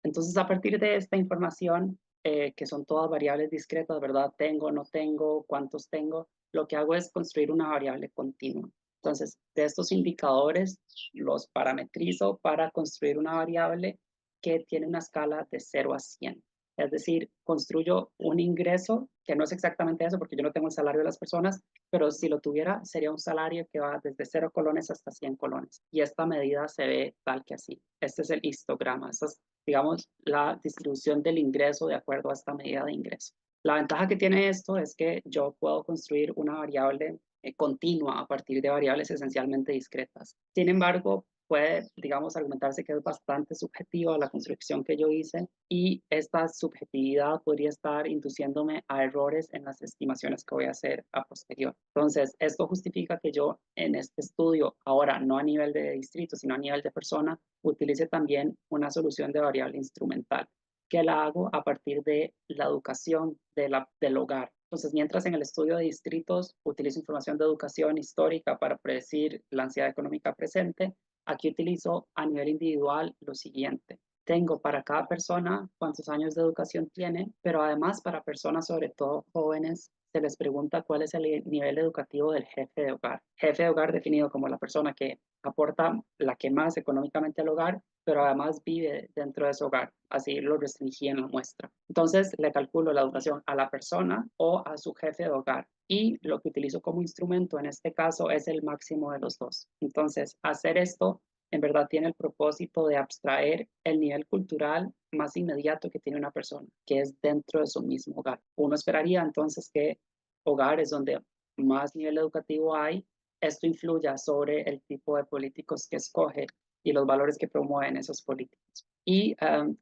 Speaker 2: Entonces, a partir de esta información, que son todas variables discretas, ¿verdad? Tengo, no tengo, cuántos tengo, lo que hago es construir una variable continua. Entonces, de estos indicadores los parametrizo para construir una variable que tiene una escala de 0 a 100. Es decir, construyo un ingreso que no es exactamente eso porque yo no tengo el salario de las personas, pero si lo tuviera sería un salario que va desde 0 colones hasta 100 colones. Y esta medida se ve tal que así. Este es el histograma. Esta es, digamos, la distribución del ingreso de acuerdo a esta medida de ingreso. La ventaja que tiene esto es que yo puedo construir una variable continua a partir de variables esencialmente discretas. Sin embargo, puede, digamos, argumentarse que es bastante subjetiva la construcción que yo hice y esta subjetividad podría estar induciéndome a errores en las estimaciones que voy a hacer a posterior. Entonces, esto justifica que yo en este estudio, ahora no a nivel de distrito, sino a nivel de persona, utilice también una solución de variable instrumental que la hago a partir de la educación del hogar. Entonces, mientras en el estudio de distritos utilizo información de educación histórica para predecir la ansiedad económica presente, aquí utilizo a nivel individual lo siguiente. Tengo para cada persona cuántos años de educación tiene, pero además para personas, sobre todo jóvenes, se les pregunta cuál es el nivel educativo del jefe de hogar. Jefe de hogar definido como la persona que aporta la que más económicamente al hogar, pero además vive dentro de su hogar. Así lo restringí en la muestra. Entonces le calculo la educación a la persona o a su jefe de hogar. Y lo que utilizo como instrumento en este caso es el máximo de los dos. Entonces, hacer esto en verdad tiene el propósito de abstraer el nivel cultural más inmediato que tiene una persona, que es dentro de su mismo hogar. Uno esperaría entonces que hogares donde más nivel educativo hay, esto influya sobre el tipo de políticos que escoge y los valores que promueven esos políticos. Y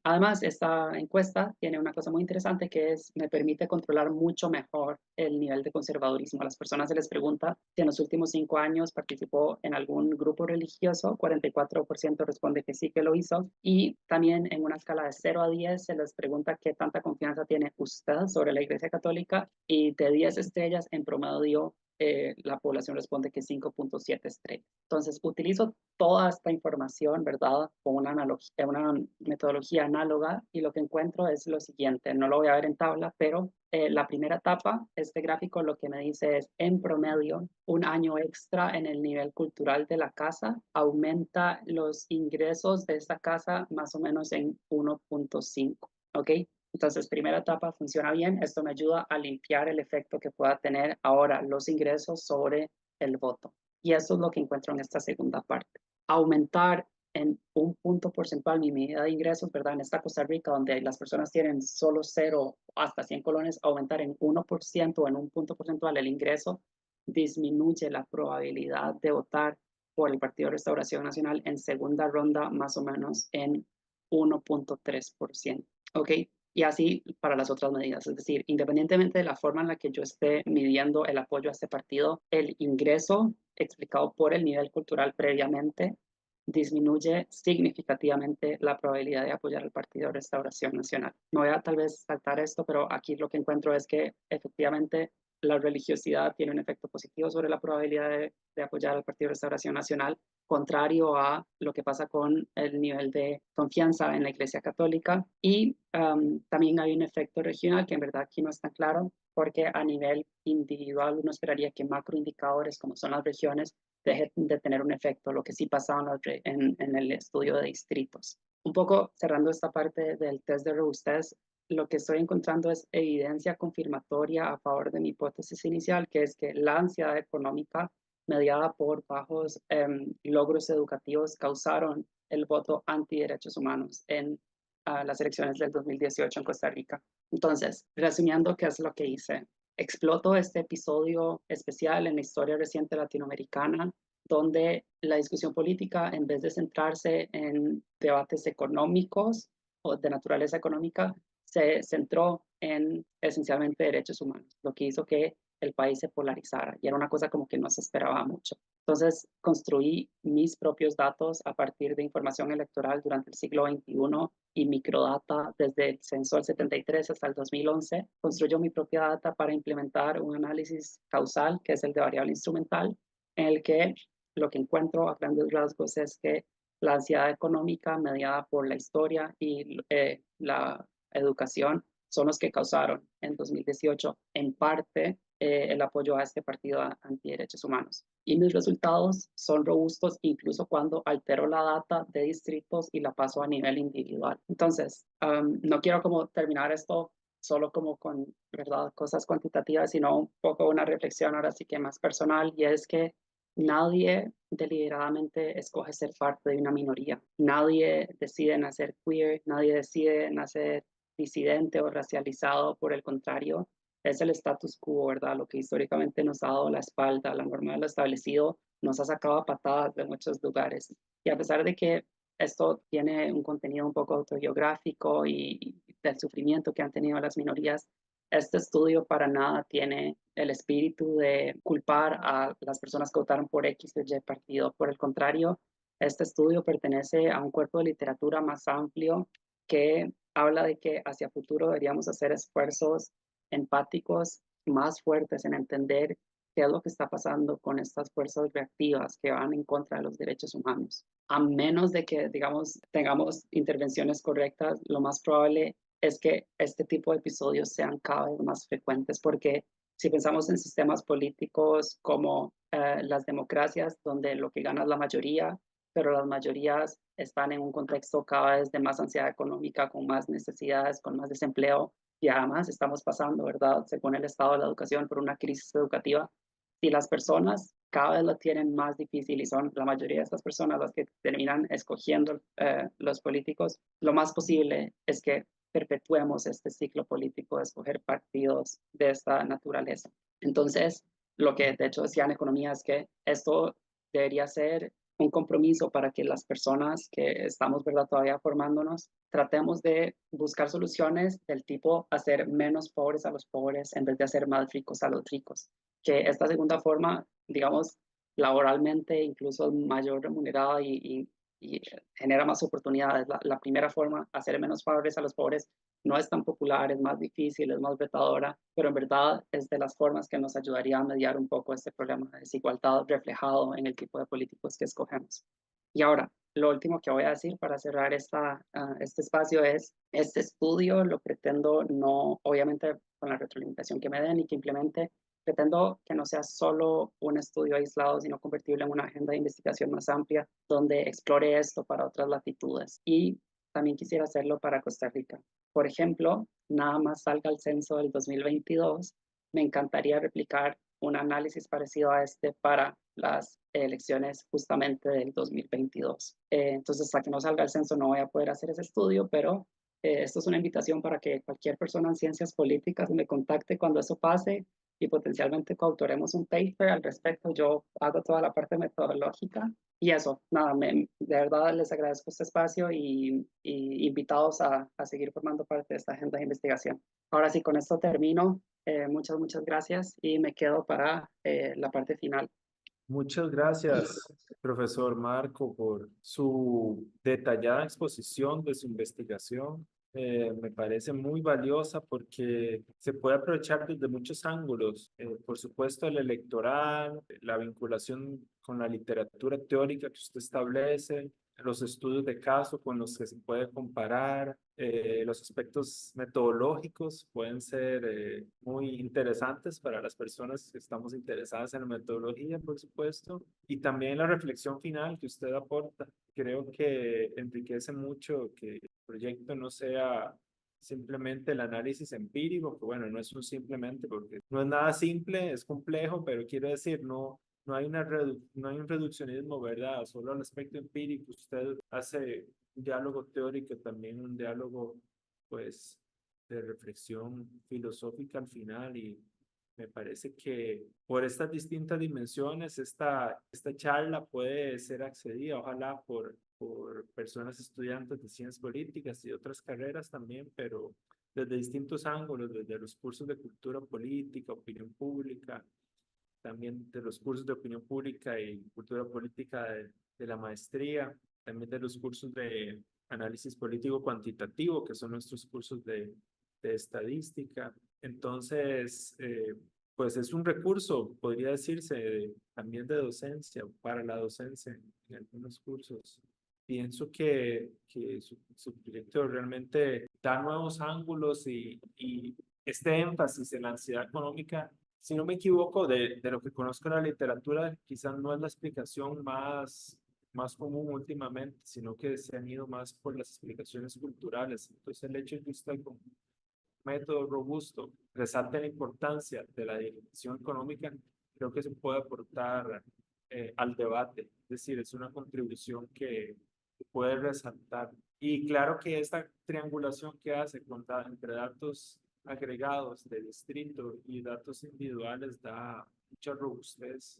Speaker 2: además, esta encuesta tiene una cosa muy interesante que es, me permite controlar mucho mejor el nivel de conservadurismo. A las personas se les pregunta si en los últimos 5 años participó en algún grupo religioso, 44% responde que sí que lo hizo. Y también en una escala de 0 a 10 se les pregunta qué tanta confianza tiene usted sobre la Iglesia Católica, y de 10 estrellas en promedio la población responde que 5.7 estrellas. Entonces, utilizo toda esta información, ¿verdad? Con una metodología análoga, y lo que encuentro es lo siguiente. No lo voy a ver en tabla, pero la primera etapa, este gráfico lo que me dice es, en promedio, un año extra en el nivel cultural de la casa aumenta los ingresos de esta casa más o menos en 1.5, ¿ok? Entonces, primera etapa funciona bien. Esto me ayuda a limpiar el efecto que pueda tener ahora los ingresos sobre el voto. Y eso es lo que encuentro en esta segunda parte. Aumentar en un punto porcentual mi medida de ingresos, ¿verdad? En esta Costa Rica, donde las personas tienen solo 0 hasta 100 colones, aumentar en 1% o en un punto porcentual el ingreso disminuye la probabilidad de votar por el Partido de Restauración Nacional en segunda ronda más o menos en 1.3%. ¿Ok? Y así para las otras medidas. Es decir, independientemente de la forma en la que yo esté midiendo el apoyo a este partido, el ingreso explicado por el nivel cultural previamente disminuye significativamente la probabilidad de apoyar al Partido de Restauración Nacional. No voy a tal vez saltar esto, pero aquí lo que encuentro es que efectivamente la religiosidad tiene un efecto positivo sobre la probabilidad de apoyar al Partido de Restauración Nacional, contrario a lo que pasa con el nivel de confianza en la Iglesia Católica. Y también hay un efecto regional que en verdad aquí no es tan claro, porque a nivel individual uno esperaría que macroindicadores como son las regiones dejen de tener un efecto, lo que sí pasa en el estudio de distritos. Un poco cerrando esta parte del test de robustez, lo que estoy encontrando es evidencia confirmatoria a favor de mi hipótesis inicial, que es que la ansiedad económica mediada por bajos logros educativos causaron el voto antiderechos humanos en las elecciones del 2018 en Costa Rica. Entonces, resumiendo, ¿qué es lo que hice? Exploto este episodio especial en la historia reciente latinoamericana, donde la discusión política, en vez de centrarse en debates económicos o de naturaleza económica, se centró en esencialmente derechos humanos, lo que hizo que el país se polarizara, y era una cosa como que no se esperaba mucho. Entonces, construí mis propios datos a partir de información electoral durante el siglo XXI y microdata desde el censo del 73 hasta el 2011. Construyo mi propia data para implementar un análisis causal, que es el de variable instrumental, en el que lo que encuentro a grandes rasgos es que la ansiedad económica mediada por la historia y la educación son los que causaron en 2018 en parte el apoyo a este partido antiderechos humanos. Y mis resultados son robustos incluso cuando altero la data de distritos y la paso a nivel individual. Entonces, no quiero como terminar esto solo como con, ¿verdad?, cosas cuantitativas, sino un poco una reflexión ahora sí que más personal, y es que nadie deliberadamente escoge ser parte de una minoría. Nadie decide nacer queer, nadie decide nacer disidente o racializado. Por el contrario, es el status quo, ¿verdad? Lo que históricamente nos ha dado la espalda, la norma de lo establecido, nos ha sacado a patadas de muchos lugares. Y a pesar de que esto tiene un contenido un poco autobiográfico y del sufrimiento que han tenido las minorías, este estudio para nada tiene el espíritu de culpar a las personas que votaron por X o Y partido. Por el contrario, este estudio pertenece a un cuerpo de literatura más amplio que habla de que hacia futuro deberíamos hacer esfuerzos empáticos más fuertes en entender qué es lo que está pasando con estas fuerzas reactivas que van en contra de los derechos humanos. A menos de que, digamos, tengamos intervenciones correctas, lo más probable es que este tipo de episodios sean cada vez más frecuentes, porque si pensamos en sistemas políticos como las democracias, donde lo que gana es la mayoría, pero las mayorías están en un contexto cada vez de más ansiedad económica, con más necesidades, con más desempleo, y además estamos pasando, ¿verdad?, según el estado de la educación, por una crisis educativa. Si las personas cada vez lo tienen más difícil y son la mayoría de estas personas las que terminan escogiendo los políticos, lo más posible es que perpetuemos este ciclo político de escoger partidos de esta naturaleza. Entonces, lo que de hecho decía en economía es que esto debería ser un compromiso para que las personas que estamos, ¿verdad?, todavía formándonos, tratemos de buscar soluciones del tipo hacer menos pobres a los pobres en vez de hacer más ricos a los ricos. Que esta segunda forma, digamos, laboralmente incluso mayor remunerada y genera más oportunidades. La primera forma, hacer menos pobres a los pobres, no es tan popular, es más difícil, es más retadora, pero en verdad es de las formas que nos ayudaría a mediar un poco este problema de desigualdad reflejado en el tipo de políticos que escogemos. Y ahora, lo último que voy a decir para cerrar este espacio es, este estudio lo pretendo no, obviamente con la retroalimentación que me den y que implemente, pretendo que no sea solo un estudio aislado, sino convertirlo en una agenda de investigación más amplia donde explore esto para otras latitudes. Y también quisiera hacerlo para Costa Rica. Por ejemplo, nada más salga el censo del 2022, me encantaría replicar un análisis parecido a este para las elecciones justamente del 2022. Entonces, hasta que no salga el censo no voy a poder hacer ese estudio, pero esto es una invitación para que cualquier persona en ciencias políticas me contacte cuando eso pase y potencialmente coautoremos un paper al respecto. Yo hago toda la parte metodológica y eso, nada, de verdad les agradezco este espacio y invitados a seguir formando parte de esta agenda de investigación. Ahora sí, con esto termino. Muchas gracias y me quedo para la parte final.
Speaker 1: Muchas gracias, profesor Marco, por su detallada exposición de su investigación. Me parece muy valiosa porque se puede aprovechar desde muchos ángulos. Por supuesto, el electoral, la vinculación con la literatura teórica que usted establece, los estudios de caso con los que se puede comparar, los aspectos metodológicos pueden ser muy interesantes para las personas que estamos interesadas en la metodología, por supuesto, y también la reflexión final que usted aporta. Creo que enriquece mucho que el proyecto no sea simplemente el análisis empírico, que bueno, no es un simplemente porque no es nada simple, es complejo, pero quiero decir, no hay un reduccionismo, ¿verdad? Solo al aspecto empírico. Usted hace un diálogo teórico, también un diálogo, pues, de reflexión filosófica al final y me parece que por estas distintas dimensiones, esta charla puede ser accedida, ojalá por personas estudiantes de ciencias políticas y otras carreras también, pero desde distintos ángulos, desde los cursos de cultura política, opinión pública, también de los cursos de opinión pública y cultura política de la maestría, también de los cursos de análisis político cuantitativo, que son nuestros cursos de estadística. Entonces, pues es un recurso, podría decirse, también de docencia, para la docencia en algunos cursos. Pienso que su proyecto realmente da nuevos ángulos y este énfasis en la ansiedad económica, si no me equivoco, de lo que conozco de la literatura, quizás no es la explicación más común últimamente, sino que se han ido más por las explicaciones culturales. Entonces, el hecho de que usted con un método robusto resalte la importancia de la dirección económica, creo que se puede aportar al debate. Es decir, es una contribución que puede resaltar. Y claro que esta triangulación que hace entre datos agregados de distrito y datos individuales da mucha robustez.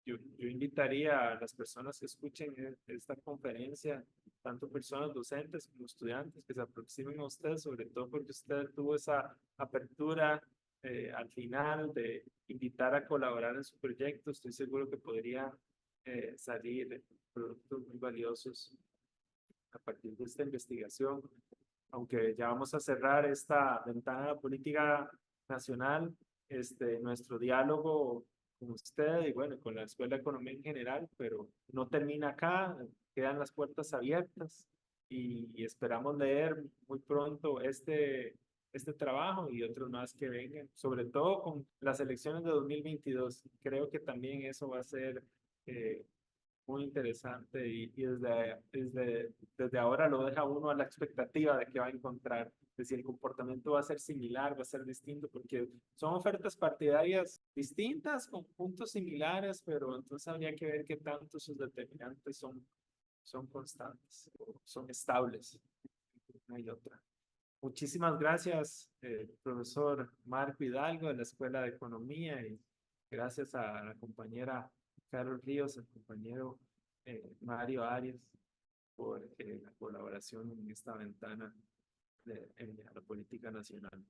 Speaker 1: Yo invitaría a las personas que escuchen esta conferencia, tanto personas docentes como estudiantes, que se aproximen a usted, sobre todo porque usted tuvo esa apertura al final de invitar a colaborar en su proyecto. Estoy seguro que podría salir productos muy valiosos a partir de esta investigación. Aunque ya vamos a cerrar esta ventana de la política nacional, nuestro diálogo con usted y bueno, con la Escuela de Economía en general, pero no termina acá, quedan las puertas abiertas y esperamos leer muy pronto este trabajo y otros más que vengan, sobre todo con las elecciones de 2022. Creo que también eso va a ser muy interesante y desde ahora lo deja uno a la expectativa de que va a encontrar, de si el comportamiento va a ser similar, va a ser distinto, porque son ofertas partidarias distintas, con puntos similares, pero entonces habría que ver qué tanto sus determinantes son constantes, son estables, una y otra. Muchísimas gracias, profesor Marco Hidalgo de la Escuela de Economía y gracias a la compañera Carlos Ríos, el compañero Mario Arias por la colaboración en esta ventana a la política nacional.